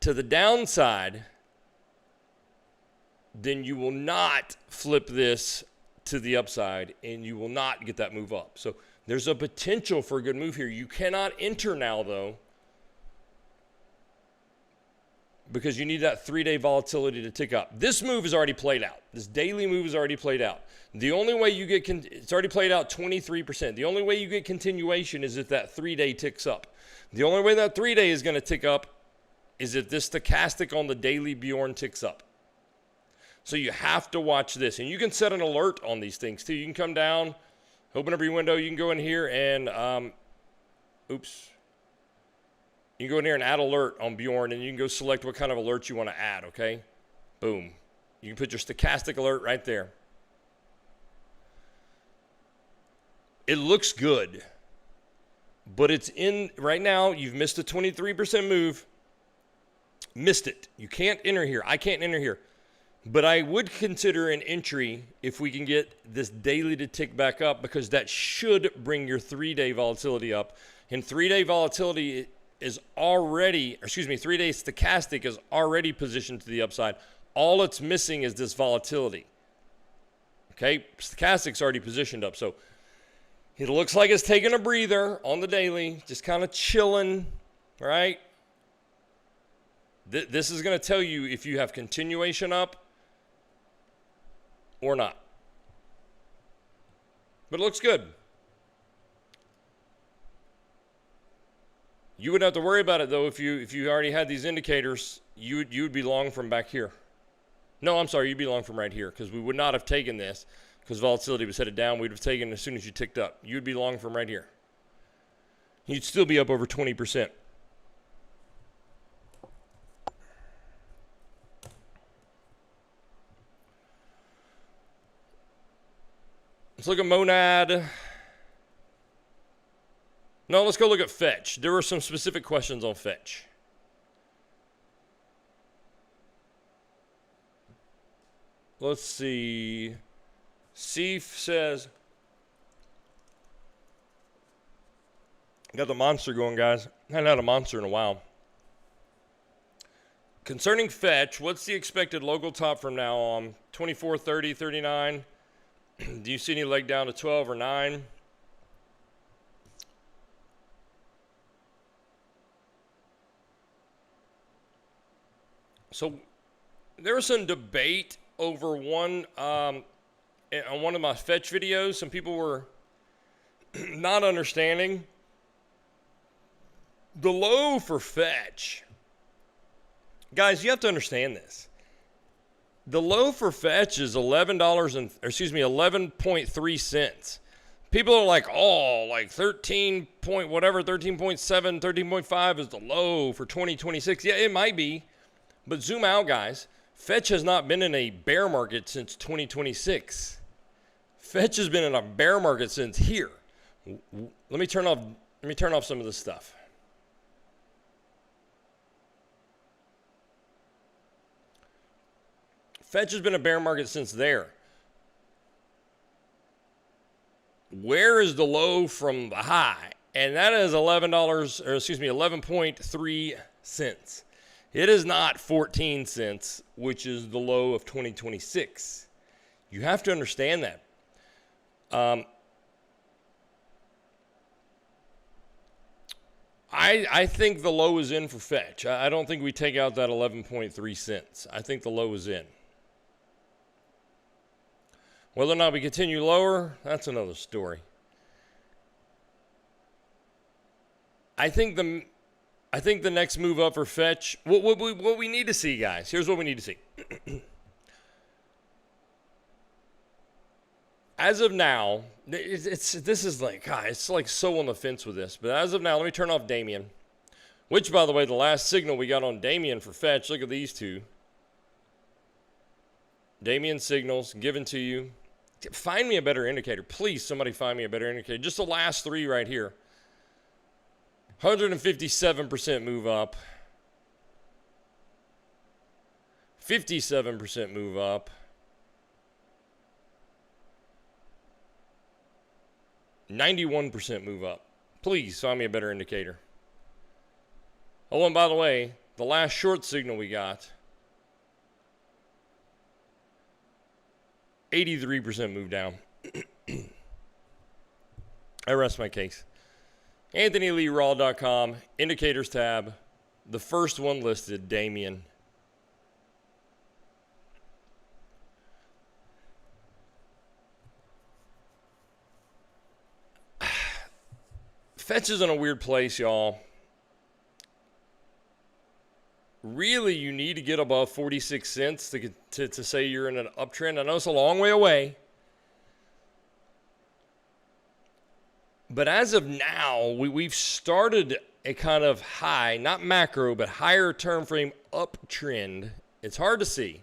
Speaker 2: to the downside, then you will not flip this to the upside and you will not get that move up. So there's a potential for a good move here. You cannot enter now, though, because you need that 3-day volatility to tick up. This move is already played out. This daily move is already played out. The only way you get, it's already played out 23%. The only way you get continuation is if that 3-day ticks up. The only way that 3-day is going to tick up is if this stochastic on the daily Bjorn ticks up. So you have to watch this. And you can set an alert on these things too. You can come down, open up your window. You can go in here and, you can go in here and add alert on Bjorn, and you can go select what kind of alert you want to add, okay? Boom. You can put your stochastic alert right there. It looks good, but it's in, right now, you've missed a 23% move. Missed it. You can't enter here. I can't enter here. But I would consider an entry if we can get this daily to tick back up, because that should bring your 3-day volatility up. And 3-day volatility is already, 3-day stochastic is already positioned to the upside. All it's missing is this volatility. Okay, stochastic's already positioned up. So it looks like it's taking a breather on the daily, just kind of chilling, right? This is going to tell you if you have continuation up or not. But it looks good. You wouldn't have to worry about it, though, if you already had these indicators. You would be long from back here. No, I'm sorry, you'd be long from right here, because we would not have taken this because volatility was headed down. We'd have taken it as soon as you ticked up. You'd be long from right here. You'd still be up over 20%. Let's look at Monad. No, let's go look at Fetch. There were some specific questions on Fetch. Let's see. Seif says, got the monster going, guys. Hadn't had a monster in a while. Concerning Fetch, what's the expected local top from now on? 24, 30, 39. Do you see any leg down to 12 or 9? So there was some debate over one on one of my Fetch videos. Some people were not understanding the low for Fetch. Guys, you have to understand this. The low for Fetch is $11.3 cents. People are like, oh, like 13 point whatever, 13.7, 13.5 is the low for 2026. Yeah, it might be. But zoom out, guys. Fetch has not been in a bear market since 2026. Fetch has been in a bear market since here. Let me turn off some of this stuff. Fetch has been a bear market since there. Where is the low from the high? And that is $11.3 cents. It is not 14 cents, which is the low of 2026. You have to understand that. I think the low is in for Fetch. I don't think we take out that 11.3 cents. I think the low is in. Whether or not we continue lower, that's another story. I think the next move up for Fetch, what we need to see, guys, here's what we need to see. As of now, this is like, God, it's like so on the fence with this. But as of now, let me turn off Damien. Which, by the way, the last signal we got on Damien for Fetch, look at these two. Damien signals given to you. Find me a better indicator. Please, somebody find me a better indicator. Just the last three right here. 157% move up. 57% move up. 91% move up. Please find me a better indicator. Oh, and by the way, the last short signal we got, 83% move down. I rest my case. AnthonyLeeRaw.com, indicators tab, the first one listed, Damien. Fetch is in a weird place, y'all. Really, you need to get above 46 cents to say you're in an uptrend. I know it's a long way away. But as of now, we've started a kind of high, not macro, but higher term frame uptrend. It's hard to see.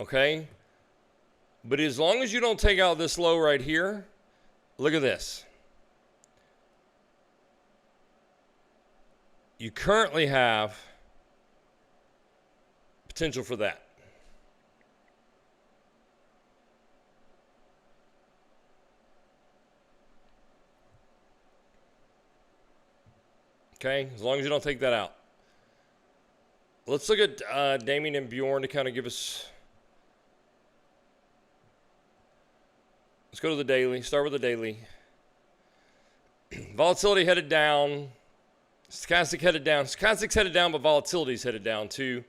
Speaker 2: Okay? But as long as you don't take out this low right here, look at this. You currently have potential for that. Okay, as long as you don't take that out. Let's look at Damien and Bjorn to kind of give us. Let's go to the daily. Start with the daily. Volatility headed down. Stochastic headed down. Stochastic's headed down, but volatility's headed down too.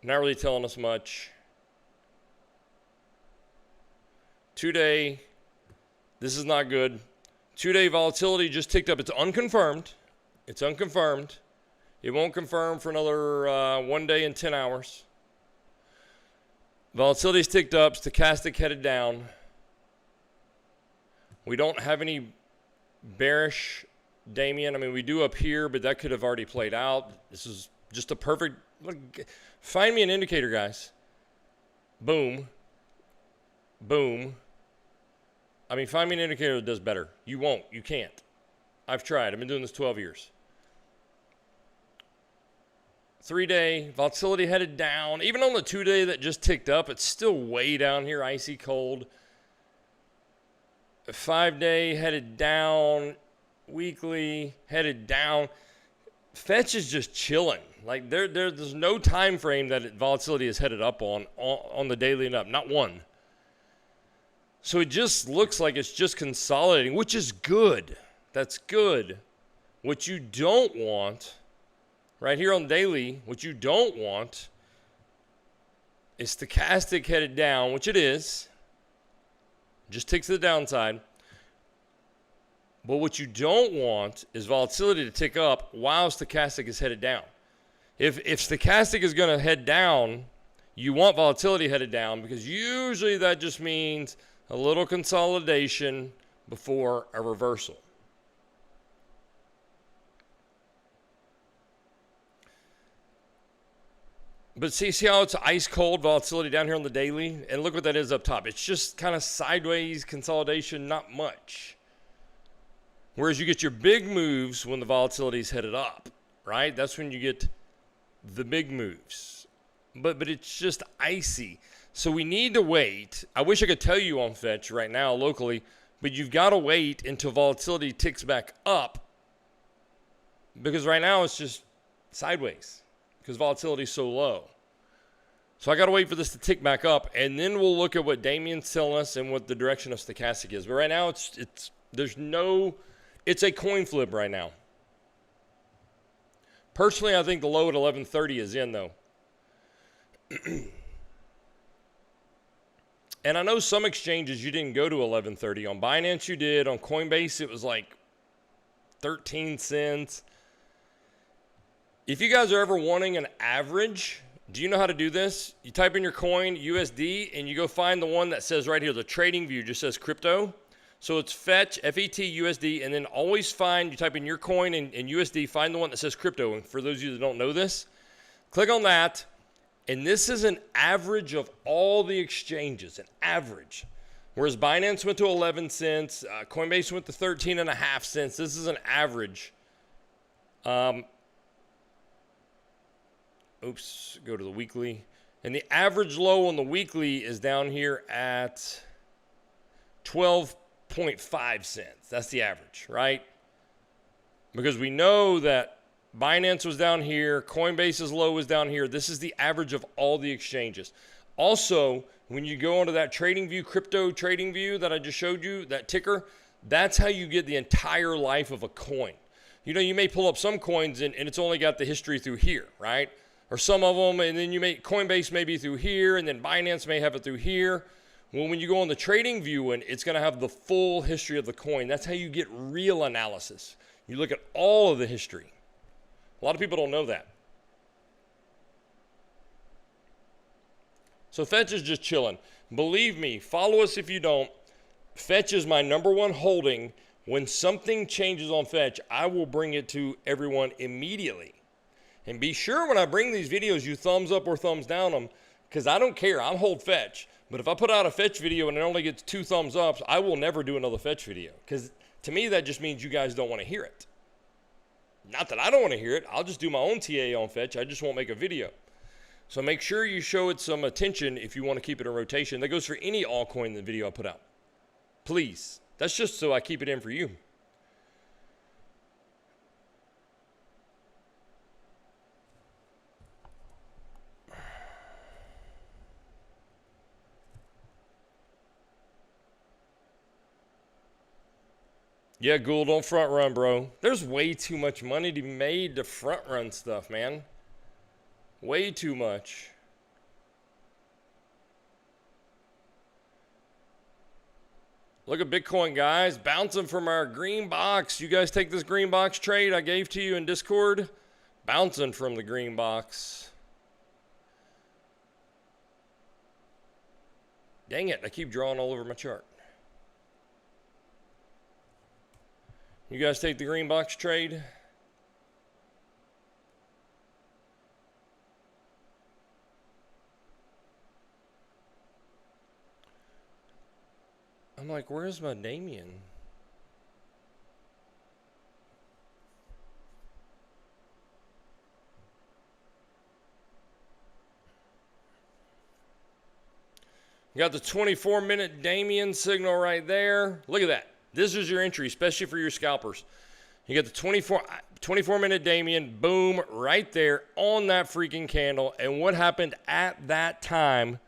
Speaker 2: Not really telling us much. 2-day. This is not good. 2-day volatility just ticked up. It's unconfirmed. It's unconfirmed. It won't confirm for another 1 day and 10 hours. Volatility's ticked up. Stochastic headed down. We don't have any bearish Damien. I mean, we do up here, but that could have already played out. This is just a perfect. Look, find me an indicator, guys. Boom. Boom. I mean, find me an indicator that does better. You won't. You can't. I've tried. I've been doing this 12 years. 3-day volatility headed down. Even on the 2-day that just ticked up, it's still way down here, icy cold. 5-day headed down. Weekly headed down. Fetch is just chilling. Like there's no time frame that volatility is headed up on the daily and up. Not one. So it just looks like it's just consolidating, which is good. That's good. What you don't want, right here on daily, what you don't want is stochastic headed down, which it is. Just ticks to the downside. But what you don't want is volatility to tick up while stochastic is headed down. If stochastic is going to head down, you want volatility headed down because usually that just means a little consolidation before a reversal. But see how it's ice cold volatility down here on the daily? And look what that is up top. It's just kind of sideways consolidation, not much. Whereas you get your big moves when the volatility is headed up, right? That's when you get the big moves. But it's just icy. So we need to wait. I wish I could tell you on Fetch right now locally, but you've got to wait until volatility ticks back up, because right now it's just sideways because volatility is so low. So I got to wait for this to tick back up, and then we'll look at what Damien's telling us and what the direction of stochastic is. But right now it's a coin flip right now. Personally, I think the low at 1130 is in, though. And I know some exchanges you didn't go to 1130. On Binance you did. On Coinbase it was like 13 cents. If you guys are ever wanting an average, do you know how to do this? You type in your coin, USD, and you go find the one that says right here, the TradingView just says crypto. So it's Fetch, F-E-T, USD, and then always you type in your coin and USD, find the one that says crypto. And for those of you that don't know this, click on that. And this is an average of all the exchanges, an average. Whereas Binance went to 11 cents, Coinbase went to 13.5 cents. This is an average. Oops, go to the weekly. And the average low on the weekly is down here at 12.5 cents. That's the average, right? Because we know that Binance was down here, Coinbase's low was down here. This is the average of all the exchanges. Also, when you go onto that TradingView, crypto TradingView that I just showed you, that ticker, that's how you get the entire life of a coin. You know, you may pull up some coins and it's only got the history through here, right? Or some of them, and then Coinbase may be through here, and then Binance may have it through here. Well, when you go on the TradingView one, it's going to have the full history of the coin. That's how you get real analysis. You look at all of the history. A lot of people don't know that. So Fetch is just chilling. Believe me, follow us if you don't. Fetch is my #1 holding. When something changes on Fetch, I will bring it to everyone immediately. And be sure when I bring these videos, you thumbs up or thumbs down them, because I don't care. I'll hold Fetch. But if I put out a Fetch video and it only gets 2 thumbs ups, I will never do another Fetch video. Because to me, that just means you guys don't want to hear it. Not that I don't want to hear it. I'll just do my own TA on Fetch. I just won't make a video. So make sure you show it some attention if you want to keep it in rotation. That goes for any altcoin in the video I put out. Please. That's just so I keep it in for you. Yeah, Gould, don't front run, bro. There's way too much money to be made to front run stuff, man. Way too much. Look at Bitcoin, guys. Bouncing from our green box. You guys take this green box trade I gave to you in Discord. Bouncing from the green box. Dang it, I keep drawing all over my chart. You guys take the green box trade? I'm like, where's my Damien? Got the 24-minute Damien signal right there. Look at that. This is your entry, especially for your scalpers. You got the 24-minute Damien, boom, right there on that freaking candle. And what happened at that time?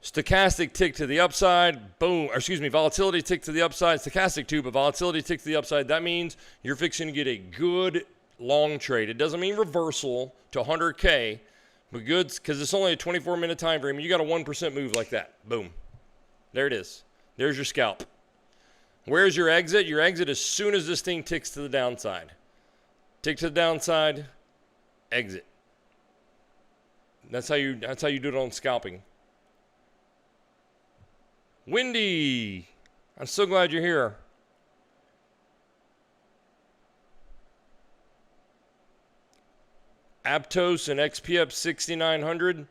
Speaker 2: Stochastic tick to the upside, boom, or excuse me, volatility tick to the upside, stochastic too, but volatility tick to the upside. That means you're fixing to get a good long trade. It doesn't mean reversal to 100K, but good, because it's only a 24-minute time frame. You got a 1% move like that, boom. There it is. There's your scalp. Where's your exit? Your exit as soon as this thing ticks to the downside. Tick to the downside, exit. That's how you do it on scalping. Wendy, I'm so glad you're here. Aptos and XPF 6900.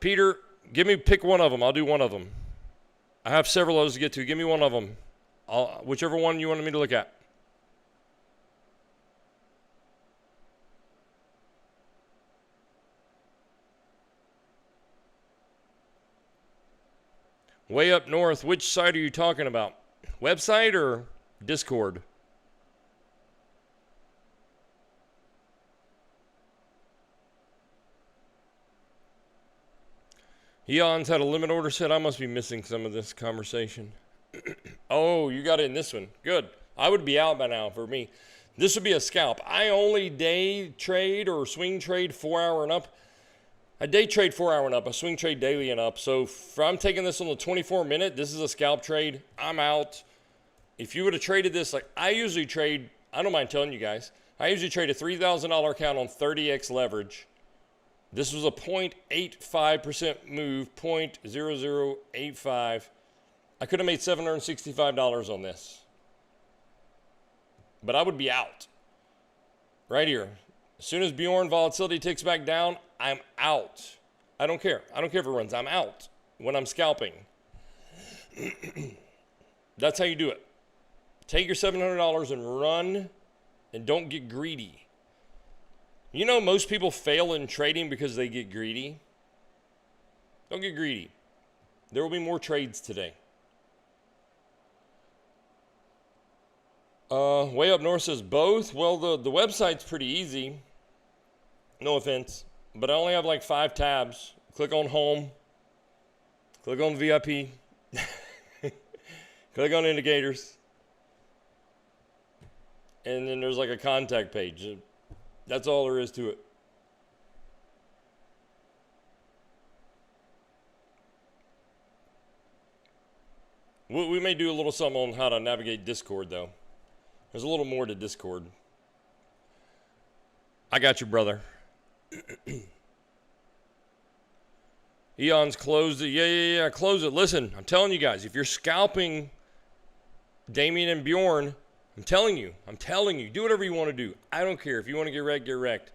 Speaker 2: Peter, pick one of them. I'll do one of them. I have several of those to get to. Give me one of them. Whichever one you wanted me to look at. Way up north, which site are you talking about? Website or Discord? Eon's had a limit order set. I must be missing some of this conversation. Oh, you got it in this one. Good. I would be out by now for me. This would be a scalp. I only day trade or swing trade 4 hour and up. I day trade 4 hour and up. I swing trade daily and up. So if I'm taking this on the 24-minute, this is a scalp trade. I'm out. If you would have traded this, like I usually trade, I don't mind telling you guys, I usually trade a $3,000 account on 30x leverage. This was a 0.85% move, 0.0085. I could have made $765 on this. But I would be out. Right here. As soon as Bjorn volatility ticks back down, I'm out. I don't care. I don't care if it runs. I'm out when I'm scalping. That's how you do it. Take your $700 and run, and don't get greedy. You know, most people fail in trading because they get greedy. Don't get greedy. There will be more trades today. Way up north says both. Well, the website's pretty easy. No offense. But I only have like 5 tabs. Click on home. Click on VIP. Click on indicators. And then there's like a contact page. That's all there is to it. We may do a little something on how to navigate Discord, though. There's a little more to Discord. I got you, brother. Eon's closed it. Yeah, close it. Listen, I'm telling you guys, if you're scalping Damien and Bjorn, I'm telling you, do whatever you want to do. I don't care. If you want to get wrecked, get wrecked.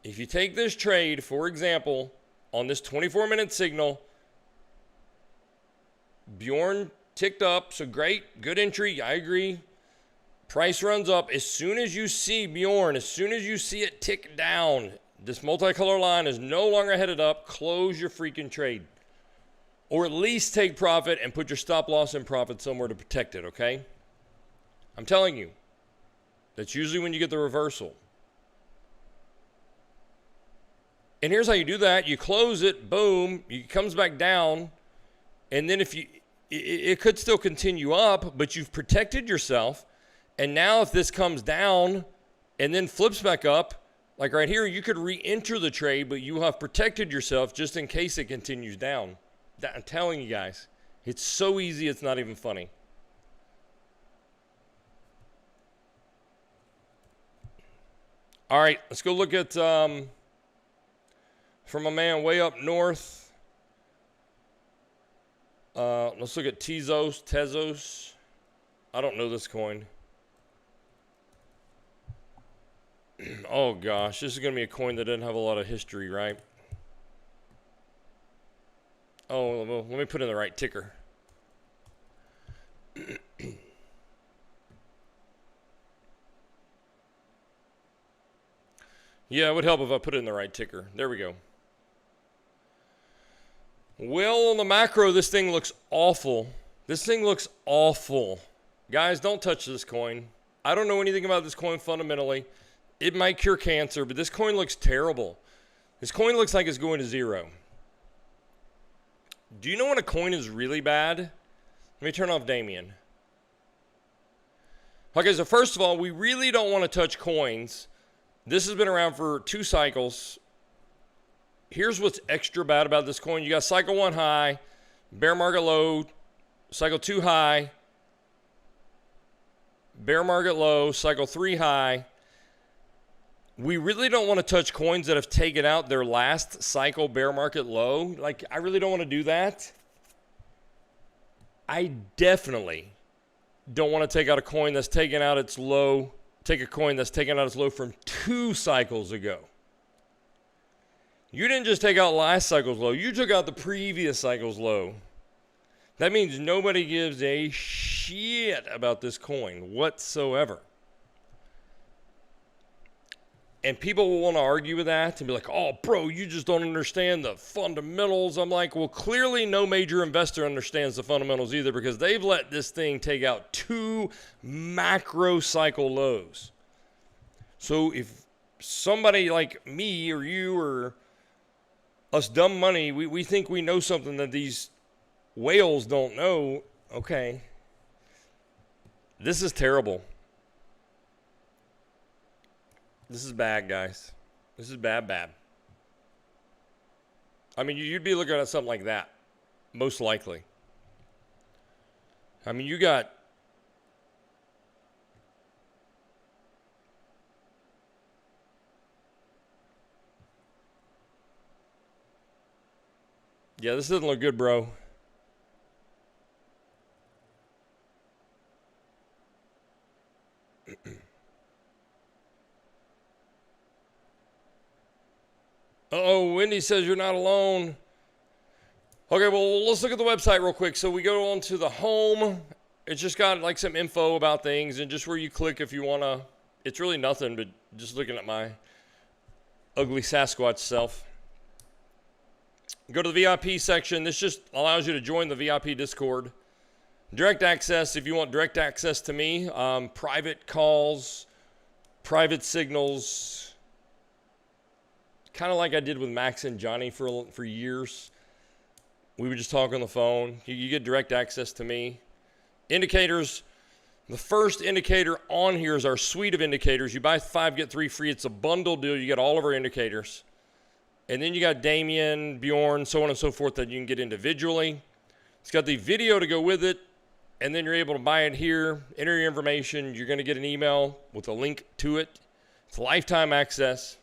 Speaker 2: If you take this trade, for example, on this 24-minute signal, Bjorn ticked up, so great, good entry, I agree. Price runs up. As soon as you see Bjorn, as soon as you see it tick down, this multicolor line is no longer headed up, close your freaking trade. Or at least take profit and put your stop loss and profit somewhere to protect it, okay? I'm telling you, that's usually when you get the reversal. And here's how you do that. You close it, boom, it comes back down, and then it could still continue up, but you've protected yourself. And now if this comes down and then flips back up, like right here, you could re-enter the trade, but you have protected yourself just in case it continues down. I'm telling you guys, it's so easy, it's not even funny. All right, let's go look at, from a man way up north, let's look at Tezos. I don't know this coin. Oh gosh, this is going to be a coin that doesn't have a lot of history, right? Oh, well, let me put in the right ticker. Yeah, it would help if I put it in the right ticker. There we go. Well, on the macro, this thing looks awful. This thing looks awful. Guys, don't touch this coin. I don't know anything about this coin fundamentally. It might cure cancer, but this coin looks terrible. This coin looks like it's going to zero. Do you know when a coin is really bad? Let me turn off Damien. Okay, so first of all, we really don't want to touch coins. This has been around for 2 cycles. Here's what's extra bad about this coin. You got cycle 1 high, bear market low, cycle 2 high, bear market low, cycle 3 high. We really don't want to touch coins that have taken out their last cycle bear market low. Like, I really don't want to do that. I definitely don't want to take out a coin that's taken out its low. Take a coin that's taken out its low from 2 cycles ago. You didn't just take out last cycle's low. You took out the previous cycle's low. That means nobody gives a shit about this coin whatsoever. And people will want to argue with that and be like, oh, bro, you just don't understand the fundamentals. I'm like, well, clearly no major investor understands the fundamentals either, because they've let this thing take out 2 macro cycle lows. So if somebody like me or you or us dumb money, we think we know something that these whales don't know, okay. This is terrible. This is bad, guys. This is bad. I mean, you'd be looking at something like that, most likely. I mean, you got... Yeah, this doesn't look good, bro. Uh-oh, Wendy says you're not alone. Okay, well, let's look at the website real quick. So we go on to the home. It's just got like some info about things and just where you click if you want to. It's really nothing, but just looking at my ugly Sasquatch self. Go to the VIP section. This just allows you to join the VIP Discord. Direct access, if you want direct access to me. Private calls, private signals. Kind of like I did with Max and Johnny for years. We would just talk on the phone. You get direct access to me. Indicators. The first indicator on here is our suite of indicators. You buy 5, get 3 free. It's a bundle deal. You get all of our indicators. And then you got Damien, Bjorn, so on and so forth that you can get individually. It's got the video to go with it. And then you're able to buy it here. Enter your information. You're going to get an email with a link to it. It's lifetime access.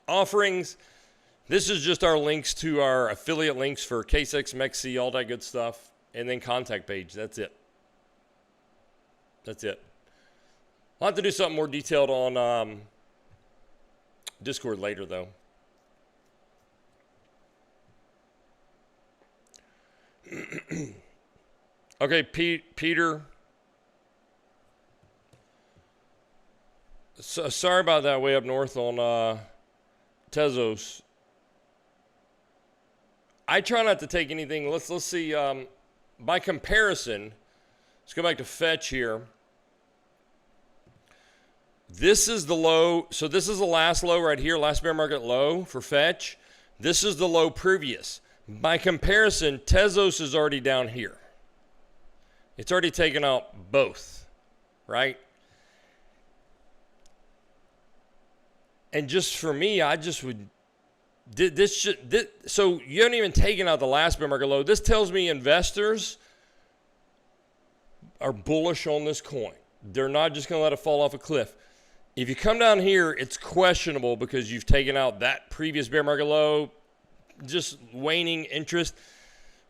Speaker 2: Offerings. This is just our links to our affiliate links for KCEX, MEXC, all that good stuff. And then contact page. That's it. That's it. I'll have to do something more detailed on Discord later, though. Okay, Peter. So, sorry about that way up north on Tezos. I try not to take anything. Let's see. By comparison, let's go back to Fetch here. This is the low. So this is the last low right here, last bear market low for Fetch. This is the low previous. By comparison, Tezos is already down here. It's already taken out both, right? And just for me, I just would, so you haven't even taken out the last bear market low. This tells me investors are bullish on this coin. They're not just going to let it fall off a cliff. If you come down here, it's questionable because you've taken out that previous bear market low, just waning interest.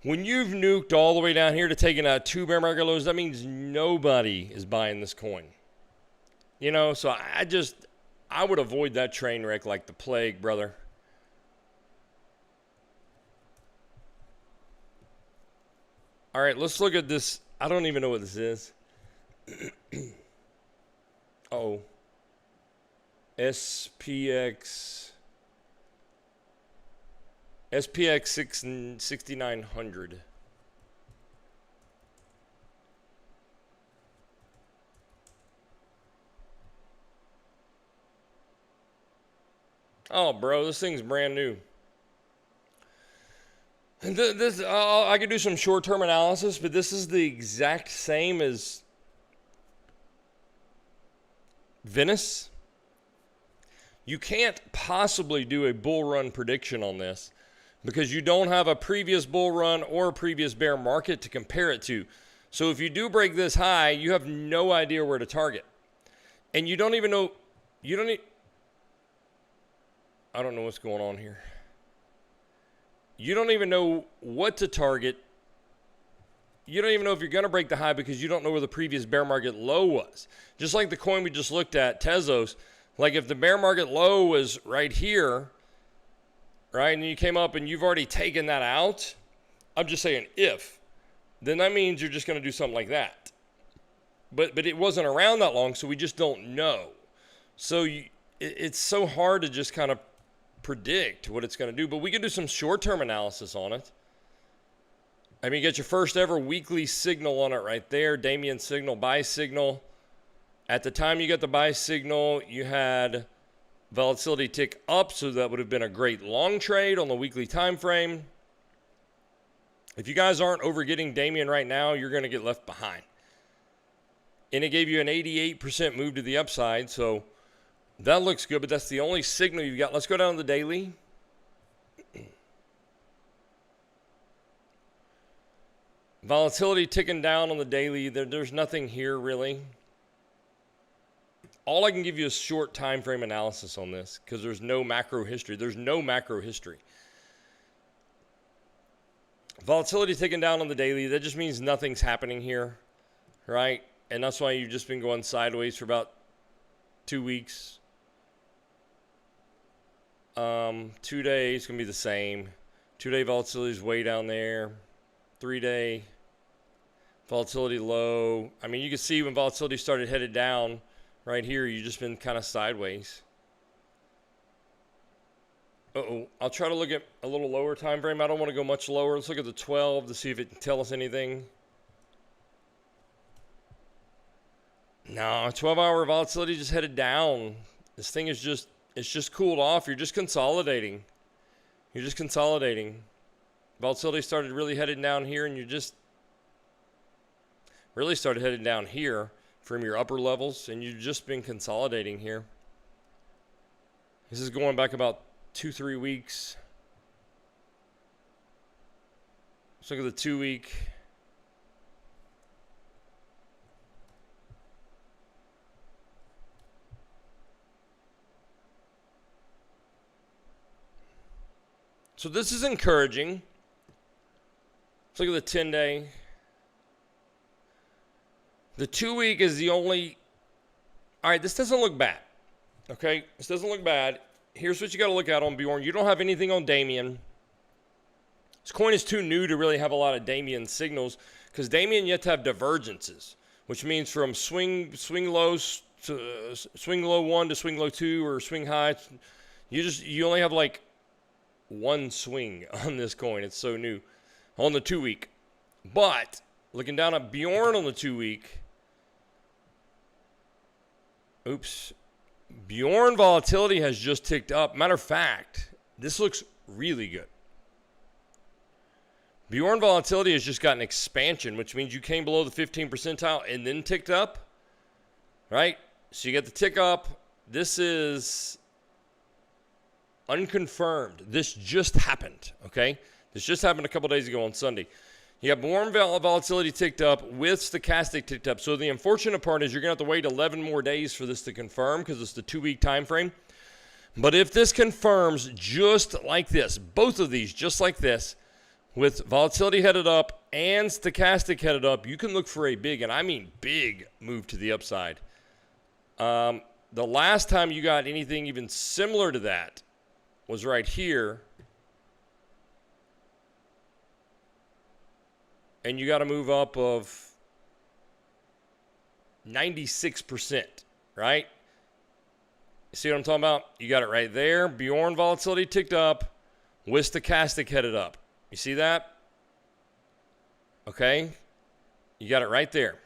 Speaker 2: When you've nuked all the way down here to taking out 2 bear market lows, that means nobody is buying this coin. You know, so I would avoid that train wreck like the plague, brother. All right, let's look at this. I don't even know what this is. Uh-oh. SPX 6900. Oh, bro, this thing's brand new. And I could do some short-term analysis, but this is the exact same as Venice. You can't possibly do a bull run prediction on this because you don't have a previous bull run or a previous bear market to compare it to. So if you do break this high, you have no idea where to target. And you don't even know, I don't know what's going on here. You don't even know what to target. You don't even know if you're going to break the high because you don't know where the previous bear market low was. Just like the coin we just looked at, Tezos. Like if the bear market low was right here, right, and you came up and you've already taken that out, I'm just saying if, then that means you're just going to do something like that. But it wasn't around that long, so we just don't know. So it's so hard to just kind of predict what it's going to do, but we can do some short-term analysis on it. I mean, you get your first ever weekly signal on it right there, Damien signal, buy signal. At the time you got the buy signal, you had volatility tick up, so that would have been a great long trade on the weekly time frame. If you guys aren't over getting Damien right now, you're going to get left behind. And it gave you an 88% move to the upside, so that looks good, but that's the only signal you've got. Let's go down to the daily. Volatility ticking down on the daily. There's nothing here really. All I can give you is short time frame analysis on this because there's no macro history. There's no macro history. Volatility ticking down on the daily. That just means nothing's happening here, right? And that's why you've just been going sideways for about 2 weeks. 2 days going to be the same. 2-day volatility is way down there. 3-day volatility low. I mean, you can see when volatility started headed down right here, you've just been kind of sideways. I'll try to look at a little lower time frame. I don't want to go much lower. Let's look at the 12 to see if it can tell us anything. No, 12-hour volatility just headed down. This thing is just, it's just cooled off. You're just consolidating. You're just consolidating. Volatility started really headed down here, and you just really started heading down here from your upper levels, and you've just been consolidating here. This is going back about 2-3 weeks. Let's look at the 2-week. So this is encouraging. Let's look at the 10-day. The 2-week is the only... All right, this doesn't look bad. Okay, this doesn't look bad. Here's what you got to look at on Bjorn. You don't have anything on Damien. This coin is too new to really have a lot of Damien signals because Damien yet to have divergences, which means from swing lows to swing low 1 to swing low 2 or swing high. You only have like one swing on this coin. It's so new on the 2-week. But looking down at Bjorn on the 2-week, Bjorn volatility has just ticked up. Matter of fact, this looks really good. Bjorn volatility has just got an expansion, which means you came below the 15th percentile and then ticked up, right? So you get the tick up. This is unconfirmed. This just happened, okay? This just happened a couple days ago on Sunday. You got Bjorn volatility ticked up with stochastic ticked up. So the unfortunate part is you're going to have to wait 11 more days for this to confirm because it's the 2-week time frame. But if this confirms just like this, both of these just like this, with volatility headed up and stochastic headed up, you can look for a big, and I mean big, move to the upside. The last time you got anything even similar to that was right here. And you got a move up of 96%, right? You see what I'm talking about? You got it right there. Bjorn volatility ticked up with stochastic headed up. You see that? Okay. You got it right there.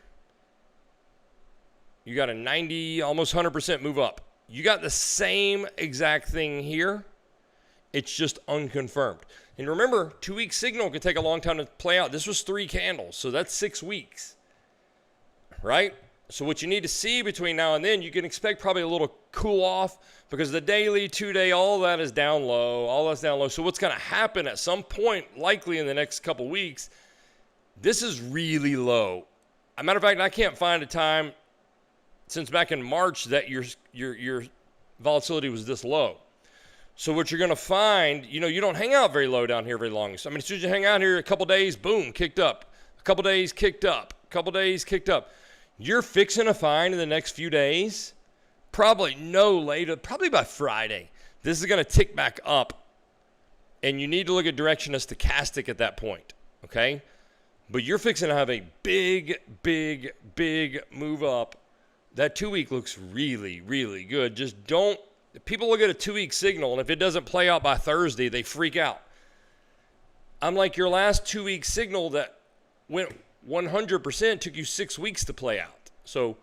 Speaker 2: You got a 90, almost 100% move up. You got the same exact thing here. It's just unconfirmed. And remember, 2-week signal can take a long time to play out. This was 3 candles, so that's 6 weeks, right? So what you need to see between now and then, you can expect probably a little cool off because the daily, 2-day, all that is down low. All that's down low. So what's going to happen at some point, likely in the next couple weeks, this is really low. As a matter of fact, I can't find a time since back in March that your volatility was this low. So what you're going to find, you don't hang out very low down here very long. So, I mean, as soon as you hang out here a couple days, boom, kicked up. A couple days, kicked up. A couple days, kicked up. You're fixing to find in the next few days, probably no later, probably by Friday, this is going to tick back up. And you need to look at direction as stochastic at that point, okay? But you're fixing to have a big, big, big move up that 2-week looks really, really good. Just don't, people look at a 2-week signal, and if it doesn't play out by Thursday, they freak out. I'm like, your last 2-week signal that went 100% took you 6 weeks to play out. So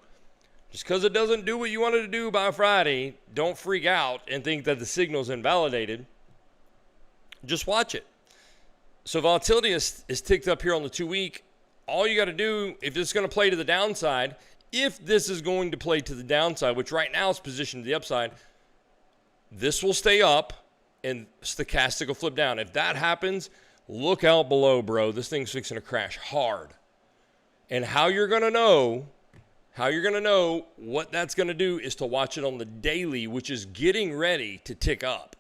Speaker 2: just because it doesn't do what you wanted to do by Friday, don't freak out and think that the signal's invalidated. Just watch it. So volatility is ticked up here on the 2-week. All you got to do, if it's going to play to the downside, if this is going to play to the downside, which right now is positioned to the upside, this will stay up and stochastic will flip down. If that happens, look out below, bro. This thing's fixing to crash hard. And how you're going to know what that's going to do is to watch it on the daily, which is getting ready to tick up.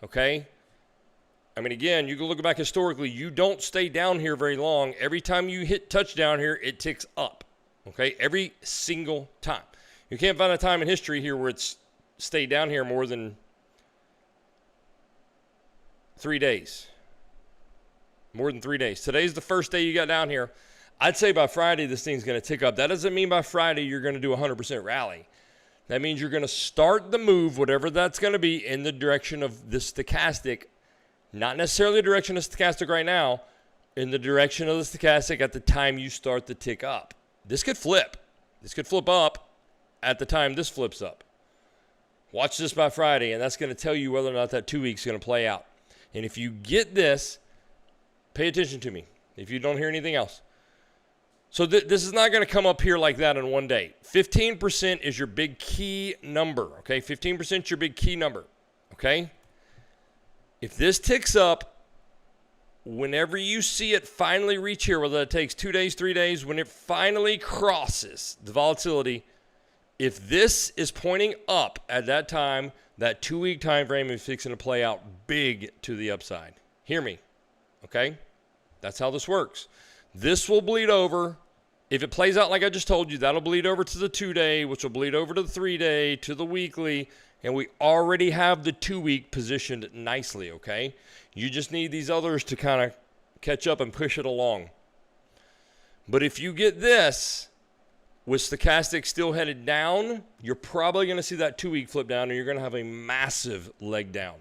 Speaker 2: Okay? I mean, again, you can look back historically. You don't stay down here very long. Every time you hit touchdown here, it ticks up. Okay? Every single time. You can't find a time in history here where it's stayed down here more than 3 days. More than 3 days. Today's the first day you got down here. I'd say by Friday, this thing's going to tick up. That doesn't mean by Friday you're going to do a 100% rally. That means you're going to start the move, whatever that's going to be, in the direction of the stochastic. Not necessarily the direction of stochastic right now, in the direction of the stochastic at the time you start to tick up. This could flip. This could flip up at the time this flips up. Watch this by Friday, and that's going to tell you whether or not that 2 weeks is going to play out. And if you get this, pay attention to me if you don't hear anything else. So this is not going to come up here like that in one day. 15% is your big key number, okay? 15% is your big key number, okay? If this ticks up, whenever you see it finally reach here, whether it takes 2 days, 3 days, when it finally crosses the volatility, if this is pointing up at that time, that 2-week time frame is fixing to play out big to the upside. Hear me, okay? That's how this works. This will bleed over. If it plays out like I just told you, that'll bleed over to the 2-day, which will bleed over to the 3-day, to the weekly, and we already have the 2-week positioned nicely, okay? You just need these others to kind of catch up and push it along. But if you get this, with stochastic still headed down, you're probably going to see that 2-week flip down, and you're going to have a massive leg down.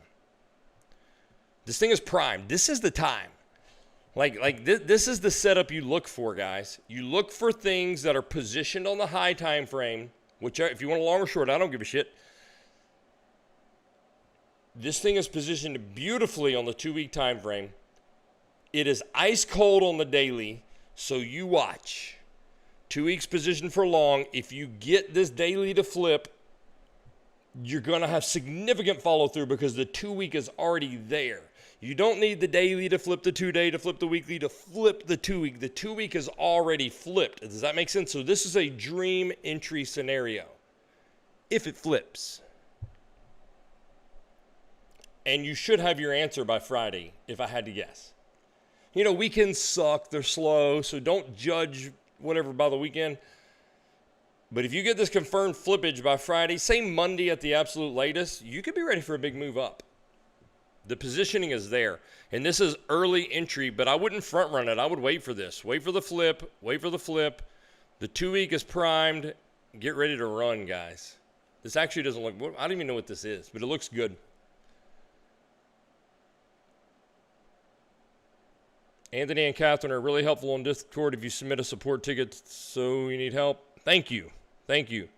Speaker 2: This thing is primed. This is the time. This is the setup you look for, guys. You look for things that are positioned on the high time frame, which if you want a long or short, I don't give a shit. This thing is positioned beautifully on the 2-week time frame. It is ice cold on the daily, so you watch. 2 weeks positioned for long. If you get this daily to flip, you're going to have significant follow through because the 2-week is already there. You don't need the daily to flip the 2-day, to flip the weekly, to flip the 2-week. The 2-week is already flipped. Does that make sense? So this is a dream entry scenario if it flips. And you should have your answer by Friday, if I had to guess. You know, weekends suck. They're slow, so don't judge whatever by the weekend. But if you get this confirmed flippage by Friday, say Monday at the absolute latest, you could be ready for a big move up. The positioning is there. And this is early entry, but I wouldn't front run it. I would wait for this. Wait for the flip. Wait for the flip. The 2-week is primed. Get ready to run, guys. This actually doesn't look, I don't even know what this is, but it looks good. Anthony and Catherine are really helpful on Discord if you submit a support ticket so you need help. Thank you. Thank you.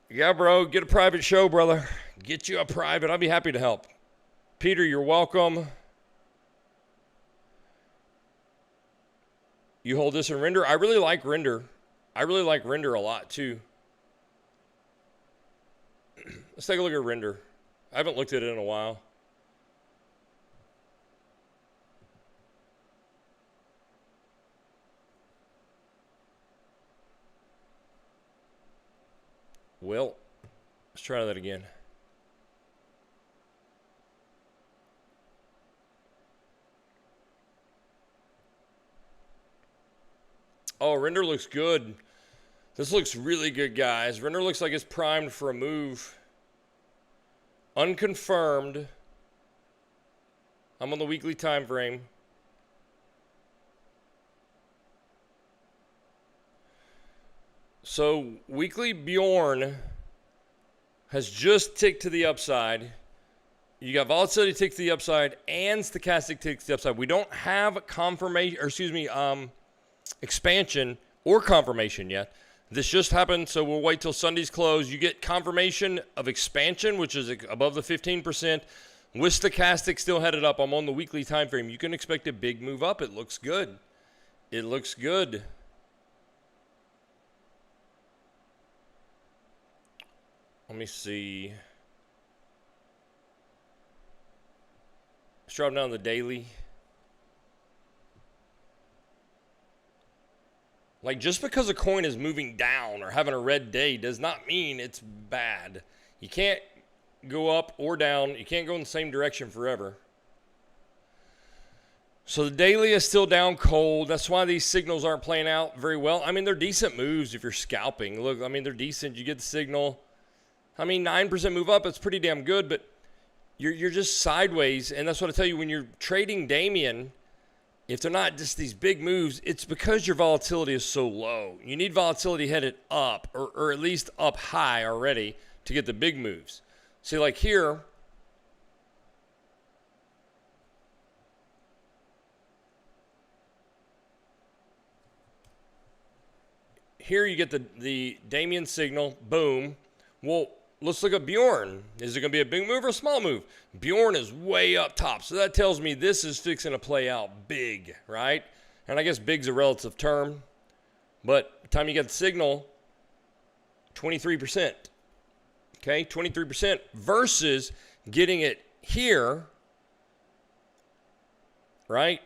Speaker 2: Yeah, bro. Get a private show, brother. Get you a private. I'll be happy to help. Peter, you're welcome. You hold this in render? I really like render. I really like render a lot, too. Let's take a look at render. I haven't looked at it in a while. Well, let's try that again. Oh, render looks good. This looks really good, guys. Render looks like it's primed for a move. Unconfirmed. I'm on the weekly time frame. So weekly Bjorn has just ticked to the upside. You got volatility tick to the upside and stochastic tick to the upside. We don't have confirmation, or excuse me, expansion or confirmation yet. This just happened, so we'll wait till Sunday's close. You get confirmation of expansion, which is above the 15%. With stochastic still headed up, I'm on the weekly time frame. You can expect a big move up. It looks good. It looks good. Let me see. Let's drop down the daily. Like, just because a coin is moving down or having a red day does not mean it's bad. You can't go up or down. You can't go in the same direction forever. So the daily is still down cold. That's why these signals aren't playing out very well. I mean, they're decent moves if you're scalping. Look, I mean, they're decent. You get the signal. I mean, 9% move up, it's pretty damn good, but you're just sideways. And that's what I tell you, when you're trading Damien, if they're not just these big moves, it's because your volatility is so low. You need volatility headed up, or at least up high already, to get the big moves. See, like here, you get the Damien signal, boom. Well, let's look at Bjorn. Is it going to be a big move or a small move? Bjorn is way up top. So that tells me this is fixing to play out big, right? And I guess big's a relative term. But by the time you get the signal, 23%. Okay, 23% versus getting it here, right?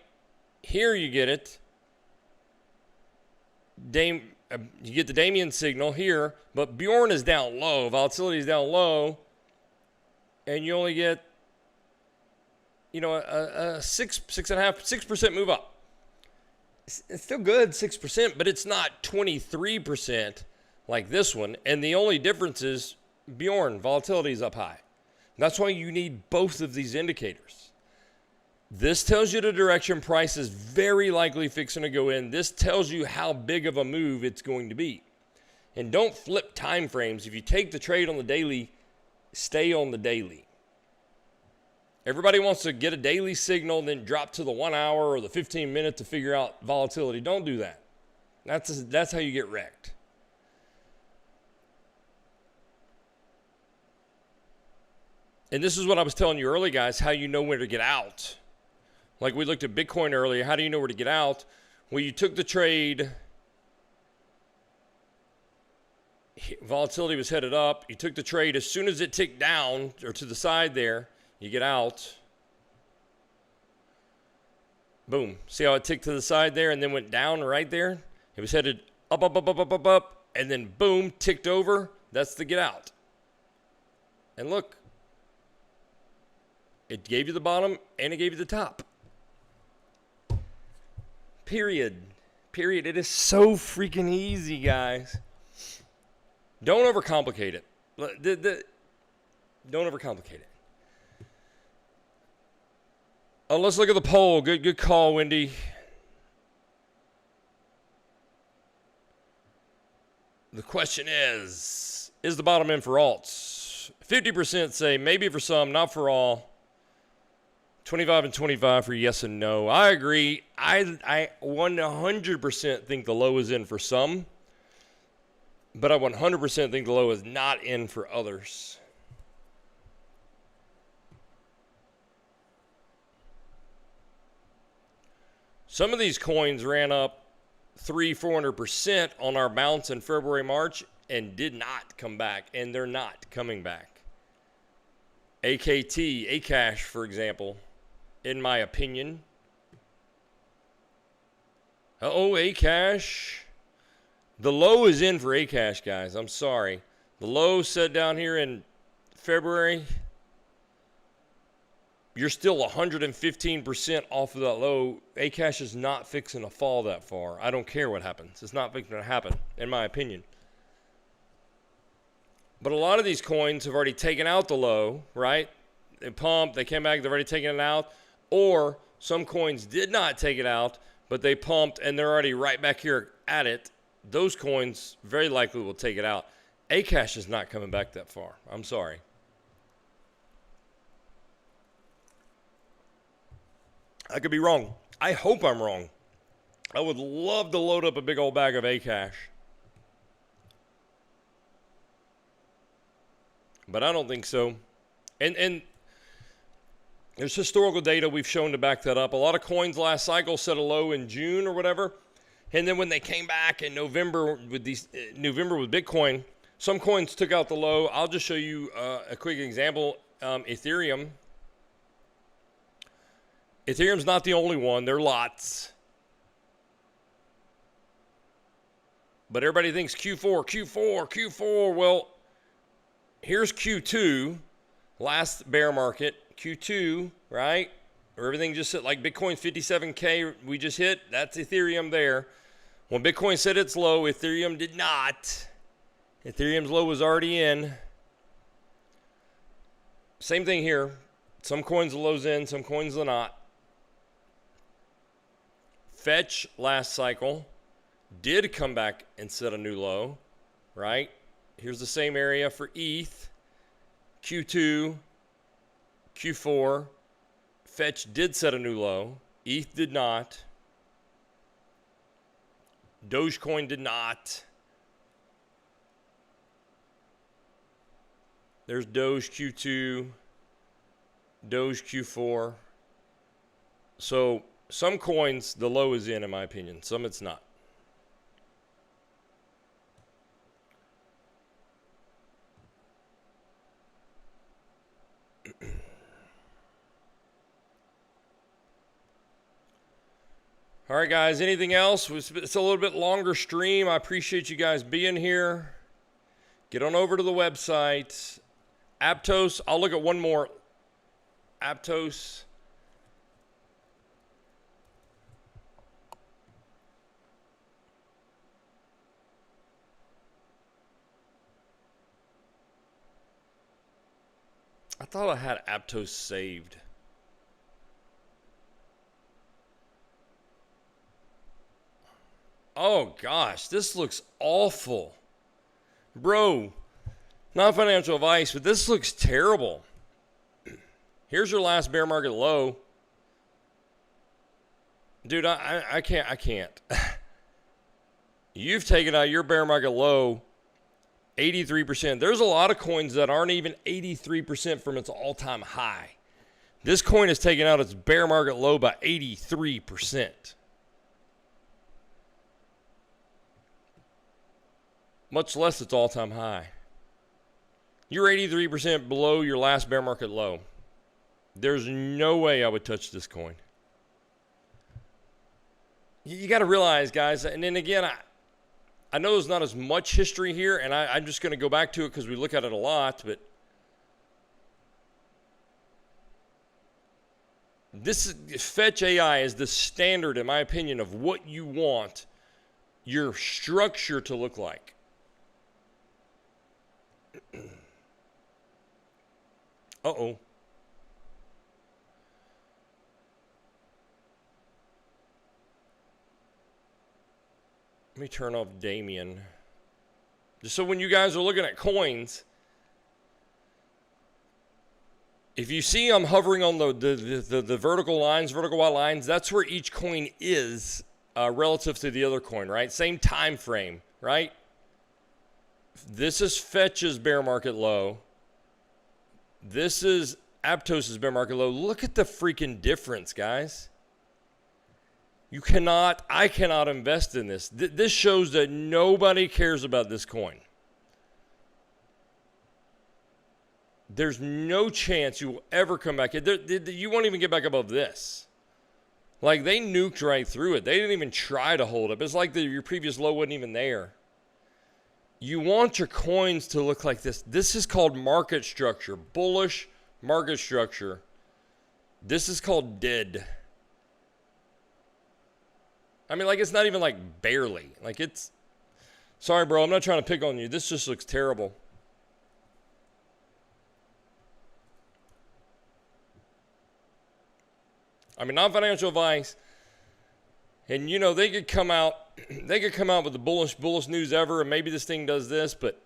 Speaker 2: Here you get it. You get the Damien signal here, but Bjorn is down low. Volatility is down low. And you only get, you know, a 6% move up. It's still good, 6%, but it's not 23% like this one. And the only difference is Bjorn, volatility is up high. That's why you need both of these indicators. This tells you the direction price is very likely fixing to go in. This tells you how big of a move it's going to be. And don't flip time frames. If you take the trade on the daily, stay on the daily. Everybody wants to get a daily signal and then drop to the 1 hour or the 15 minute to figure out volatility. Don't do that. That's how you get wrecked. And this is what I was telling you earlier, guys, how you know where to get out. Like we looked at Bitcoin earlier. How do you know where to get out? Well, you took the trade. Volatility was headed up. You took the trade. As soon as it ticked down or to the side there, you get out. Boom. See how it ticked to the side there and then went down right there? It was headed up, up, up, up, up, up, up, and then boom, ticked over. That's the get out. And look, it gave you the bottom and it gave you the top. Period. Period. It is so freaking easy, guys. Don't overcomplicate it. Don't overcomplicate it. Oh, let's look at the poll. Good call, Wendy. The question is the bottom in for alts? 50% say maybe for some, not for all. 25 and 25 for yes and no. I agree. I 100% think the low is in for some, but I 100% think the low is not in for others. Some of these coins ran up 300-400% on our bounce in February, March, and did not come back, and they're not coming back. AKT, Akash, for example, in my opinion. Akash. The low is in for Akash, guys. I'm sorry. The low set down here in February. You're still 115% off of that low. Akash is not fixing to fall that far. I don't care what happens. It's not fixing to happen, in my opinion. But a lot of these coins have already taken out the low, right? They pumped, they came back, they've already taken it out. Or some coins did not take it out, but they pumped and they're already right back here at it. those coins very likely will take it out. Acash is not coming back that far. I'm sorry. I could be wrong. I hope I'm wrong. I would love to load up a big old bag of Acash. But I don't think so. And there's historical data we've shown to back that up. A lot of coins last cycle set a low in June or whatever. And then when they came back in November with Bitcoin, some coins took out the low. I'll just show you a quick example. Ethereum. Ethereum's not the only one. There are lots. But everybody thinks Q4. Well, here's Q2, last bear market. Q2, right? Where everything just hit, like Bitcoin 57K we just hit. That's Ethereum there. When Bitcoin set its low, Ethereum did not. Ethereum's low was already in. Same thing here. Some coins the low's in, some coins the not. Fetch last cycle did come back and set a new low, right? Here's the same area for ETH. Q2, Q4. Fetch did set a new low. ETH did not. Dogecoin did not. There's Doge Q2, Doge Q4. So some coins, the low is in my opinion. Some it's not. All right, guys, anything else? It's a little bit longer stream. I appreciate you guys being here. Get on over to the website. Aptos, I'll look at one more. Aptos. I thought I had Aptos saved. Oh gosh, this looks awful. Bro, not financial advice, but this looks terrible. Here's your last bear market low. Dude, I can't. You've taken out your bear market low 83%. There's a lot of coins that aren't even 83% from its all-time high. This coin has taken out its bear market low by 83%. Much less its all-time high. You're 83% below your last bear market low. There's no way I would touch this coin. You got to realize, guys, and then again, I know there's not as much history here, and I'm just going to go back to it because we look at it a lot, but Fetch.ai is the standard, in my opinion, of what you want your structure to look like. Uh-oh. Let me turn off Damien. Just so when you guys are looking at coins, if you see I'm hovering on the vertical lines, vertical white lines, that's where each coin is relative to the other coin, right? Same time frame, right? This is Fetch's bear market low. This is Aptos' bear market low. Look at the freaking difference, guys. I cannot invest in this. This shows that nobody cares about this coin. There's no chance you will ever come back. You won't even get back above this. Like, they nuked right through it. They didn't even try to hold up. It's like your previous low wasn't even there. You want your coins to look like this. This is called market structure. Bullish market structure. This is called dead. I mean, like, it's not even like barely. Like, it's... Sorry, bro. I'm not trying to pick on you. This just looks terrible. I mean, not financial advice. And, you know, they could come out They could come out with the bullish news ever, and maybe this thing does this, but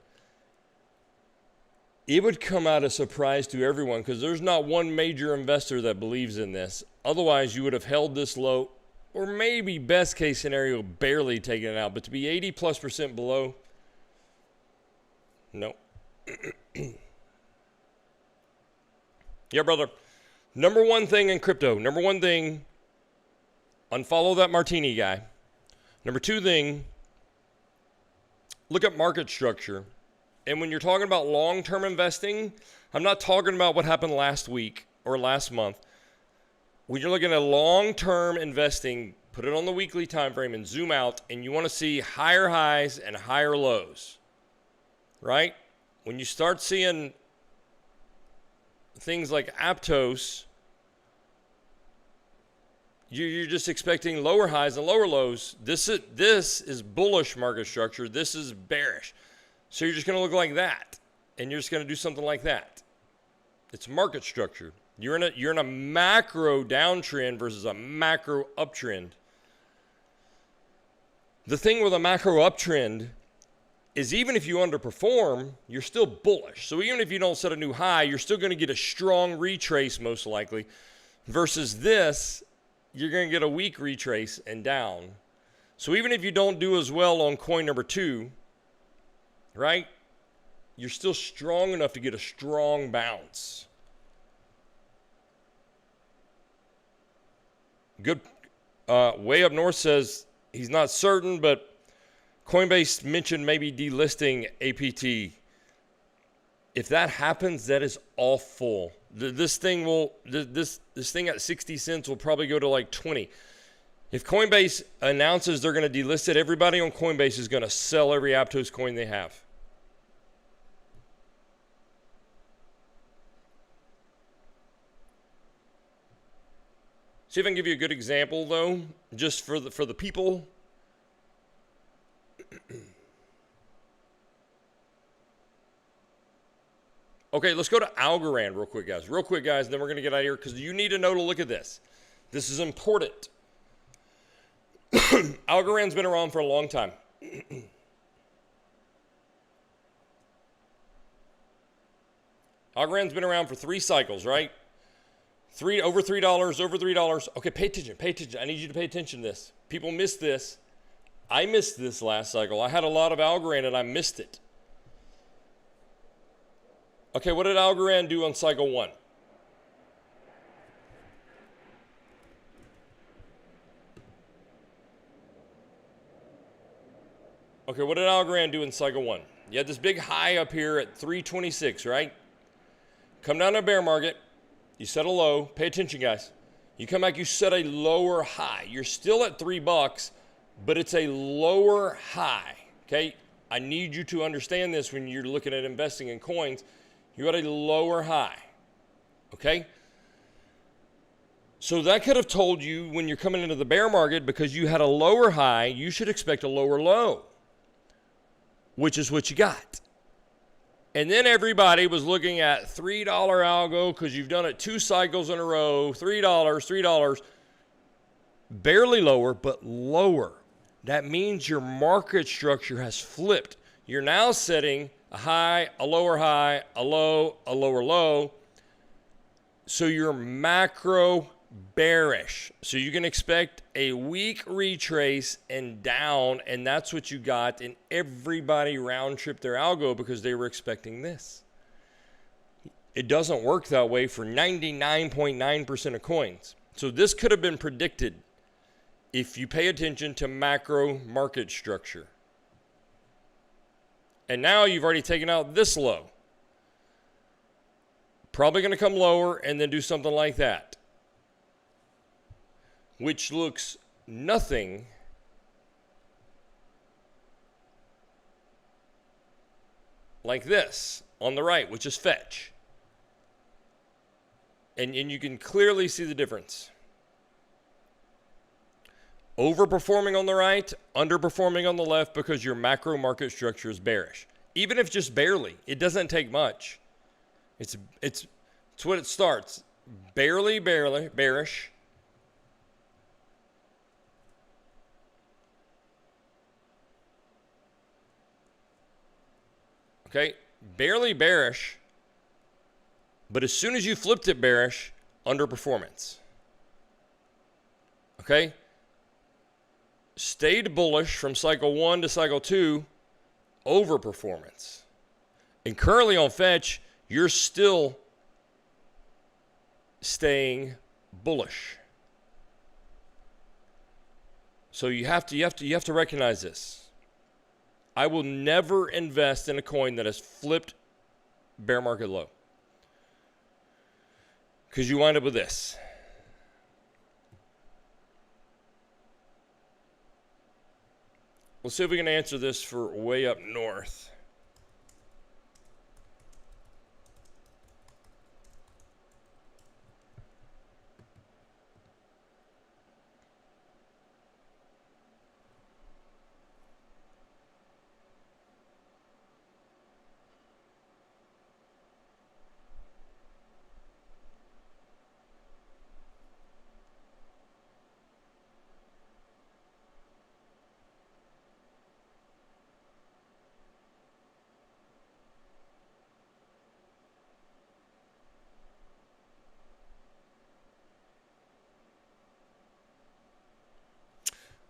Speaker 2: it would come out a surprise to everyone because there's not one major investor that believes in this. Otherwise, you would have held this low, or maybe best case scenario, barely taken it out. But to be 80+% below, no. Yeah, brother. Number one thing in crypto, unfollow that Martini guy. Number two thing, look at market structure. And when you're talking about long-term investing, I'm not talking about what happened last week or last month. When you're looking at long-term investing, put it on the weekly time frame and zoom out, and you want to see higher highs and higher lows, right? When you start seeing things like Aptos, you're just expecting lower highs and lower lows. This is bullish market structure. This is bearish. So you're just going to look like that, and you're just going to do something like that. It's market structure. You're in a macro downtrend versus a macro uptrend. The thing with a macro uptrend is even if you underperform, you're still bullish. So even if you don't set a new high, you're still going to get a strong retrace most likely. Versus this, you're going to get a weak retrace and down. So even if you don't do as well on coin number 2, right, you're still strong enough to get a strong bounce. Good. Way Up North says he's not certain, but Coinbase mentioned maybe delisting APT. If that happens, that is awful. This thing at 60 cents will probably go to like 20. If Coinbase announces they're going to delist it, everybody on Coinbase is going to sell every Aptos coin they have. See if I can give you a good example, though, just for the people. Okay, let's go to Algorand real quick, guys. And then we're going to get out of here because you need to know to look at this. This is important. Algorand's been around for a long time. Algorand's been around for 3 cycles, right? Over $3. Okay, pay attention. I need you to pay attention to this. People miss this. I missed this last cycle. I had a lot of Algorand and I missed it. Okay, what did Algorand do on cycle 1? Okay, what did Algorand do in cycle 1? You had this big high up here at 326, right? Come down to a bear market. You set a low. Pay attention, guys. You come back, you set a lower high. You're still at $3, but it's a lower high, okay? I need you to understand this when you're looking at investing in coins. You're at a lower high, okay? So that could have told you when you're coming into the bear market, because you had a lower high, you should expect a lower low, which is what you got. And then everybody was looking at $3 algo because you've done it 2 cycles in a row, $3. Barely lower, but lower. That means your market structure has flipped. You're now setting a high, a lower high, a low, a lower low. So you're macro bearish. So you can expect a weak retrace and down, and that's what you got, and everybody round tripped their algo because they were expecting this. It doesn't work that way for 99.9% of coins. So this could have been predicted if you pay attention to macro market structure. And now you've already taken out this low. Probably going to come lower and then do something like that, which looks nothing like this on the right, which is Fetch. And you can clearly see the difference. Overperforming on the right, underperforming on the left because your macro market structure is bearish. Even if just barely, it doesn't take much. It's what it starts. Barely bearish. Okay, barely bearish, but as soon as you flipped it bearish, underperformance. Okay, stayed bullish from cycle 1 to cycle 2, overperformance. And currently on Fetch, you're still staying bullish. So you have to recognize this. I will never invest in a coin that has flipped bear market low, because you wind up with this. Let's see if we can answer this for way up north.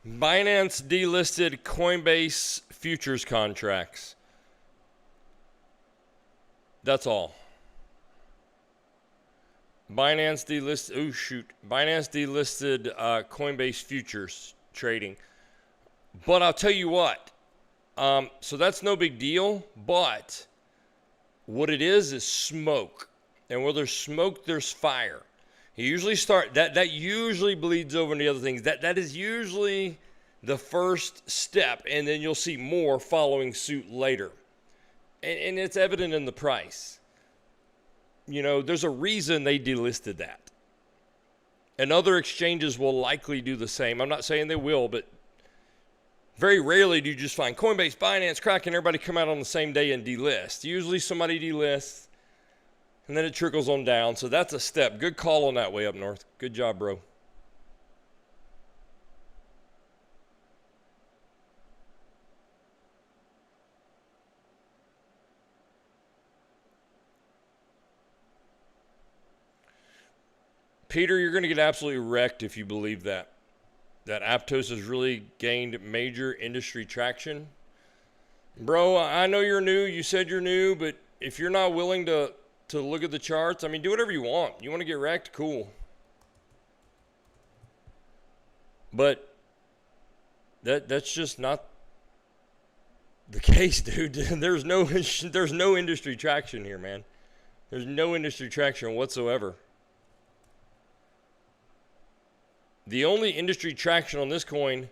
Speaker 2: Binance delisted Coinbase futures contracts. That's all. Binance delisted, Binance delisted Coinbase futures trading. But I'll tell you what, so that's no big deal, but what it is smoke. And where there's smoke, there's fire. You usually start, that usually bleeds over into other things. That is usually the first step, and then you'll see more following suit later. And it's evident in the price. You know, there's a reason they delisted that. And other exchanges will likely do the same. I'm not saying they will, but very rarely do you just find Coinbase, Binance, Kraken, everybody come out on the same day and delist. Usually somebody delists, and then it trickles on down. So that's a step. Good call on that way up north. Good job, bro. Peter, you're going to get absolutely wrecked if you believe that. That Aptos has really gained major industry traction. Bro, I know you're new. You said you're new, but if you're not willing to look at the charts, I mean, do whatever you want. You want to get wrecked? Cool. But that's just not the case, dude. There's no industry traction here, man. There's no industry traction whatsoever. The only industry traction on this coin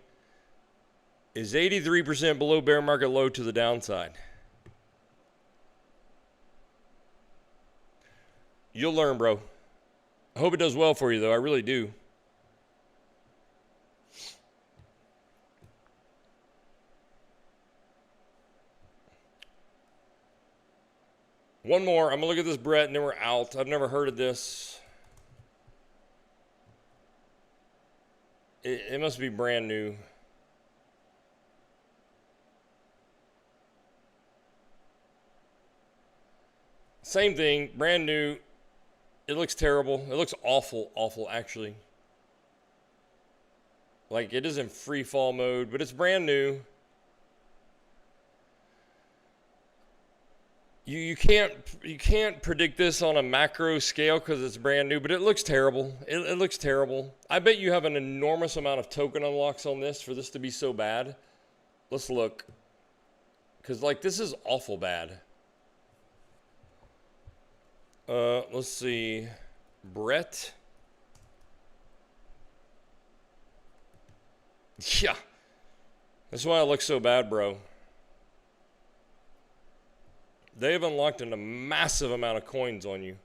Speaker 2: is 83% below bear market low to the downside. You'll learn, bro. I hope it does well for you, though. I really do. One more. I'm going to look at this Brett, and then we're out. I've never heard of this. It must be brand new. Same thing, brand new. It looks terrible. It looks awful, actually. Like, it is in free fall mode, but it's brand new. You can't predict this on a macro scale because it's brand new, but it looks terrible. It looks terrible. I bet you have an enormous amount of token unlocks on this for this to be so bad. Let's look. Because, like, this is awful bad. Let's see. Brett. Yeah. That's why it looks so bad, bro. They've unlocked a massive amount of coins on you.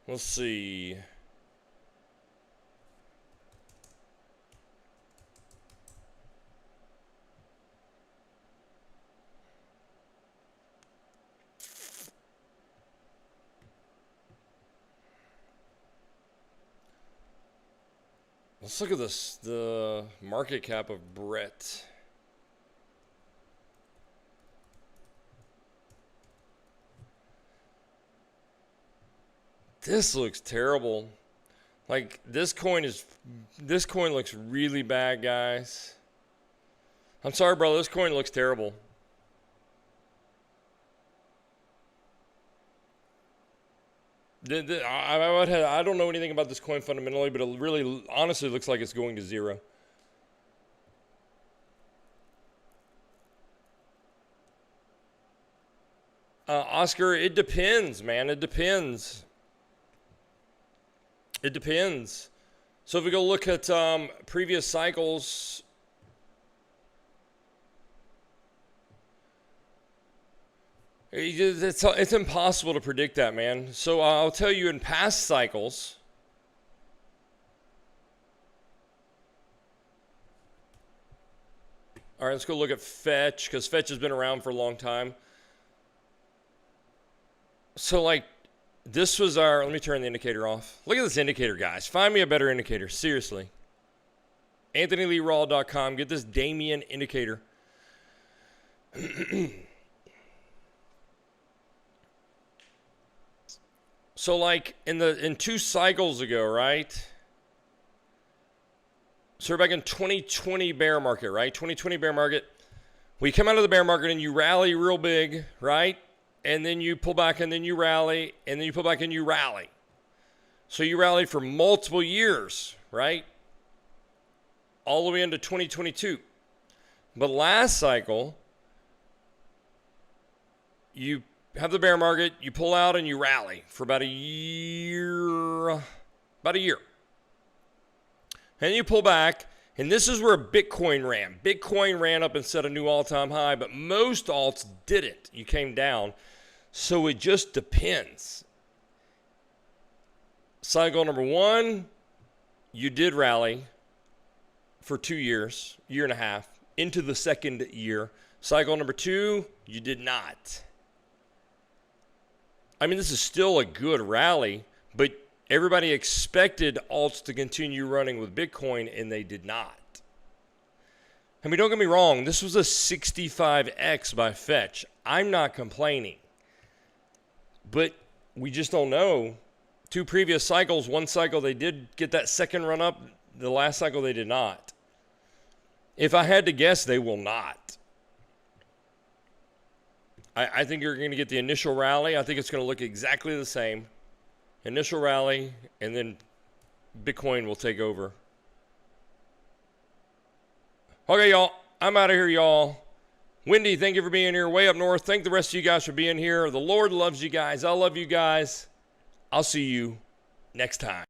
Speaker 2: Let's see. Let's look at this, the market cap of Brett. This looks terrible. Like this coin looks really bad, guys. I'm sorry, bro. This coin looks terrible. I don't know anything about this coin fundamentally, but it really, honestly, looks like it's going to zero. Oscar, it depends, man. It depends. It depends. So if we go look at previous cycles, it's impossible to predict that, man. So I'll tell you, in past cycles, all right, let's go look at Fetch, because Fetch has been around for a long time. So like, this was our, let me turn the indicator off. Look at this indicator, guys. Find me a better indicator, seriously. AnthonyLeeRaw.com, get this Damien indicator. So like in 2 cycles ago, right? So we're back in 2020 bear market, right? 2020 bear market. We come out of the bear market and you rally real big, right? And then you pull back and then you rally, and then you pull back and you rally. So you rallied for multiple years, right? All the way into 2022. But last cycle, you have the bear market, you pull out and you rally for about a year. And you pull back, and this is where Bitcoin ran. Bitcoin ran up and set a new all-time high, but most alts didn't. You came down. So it just depends. Cycle number 1, you did rally for 2 years, year and a half, into the second year. Cycle number 2, you did not. I mean, this is still a good rally, but everybody expected alts to continue running with Bitcoin, and they did not. I mean, don't get me wrong. This was a 65x by Fetch. I'm not complaining. But we just don't know. 2 previous cycles, 1 cycle they did get that second run up. The last cycle they did not. If I had to guess, they will not. I think you're going to get the initial rally. I think it's going to look exactly the same. Initial rally, and then Bitcoin will take over. Okay, y'all. I'm out of here, y'all. Wendy, thank you for being here. Way up north. Thank the rest of you guys for being here. The Lord loves you guys. I love you guys. I'll see you next time.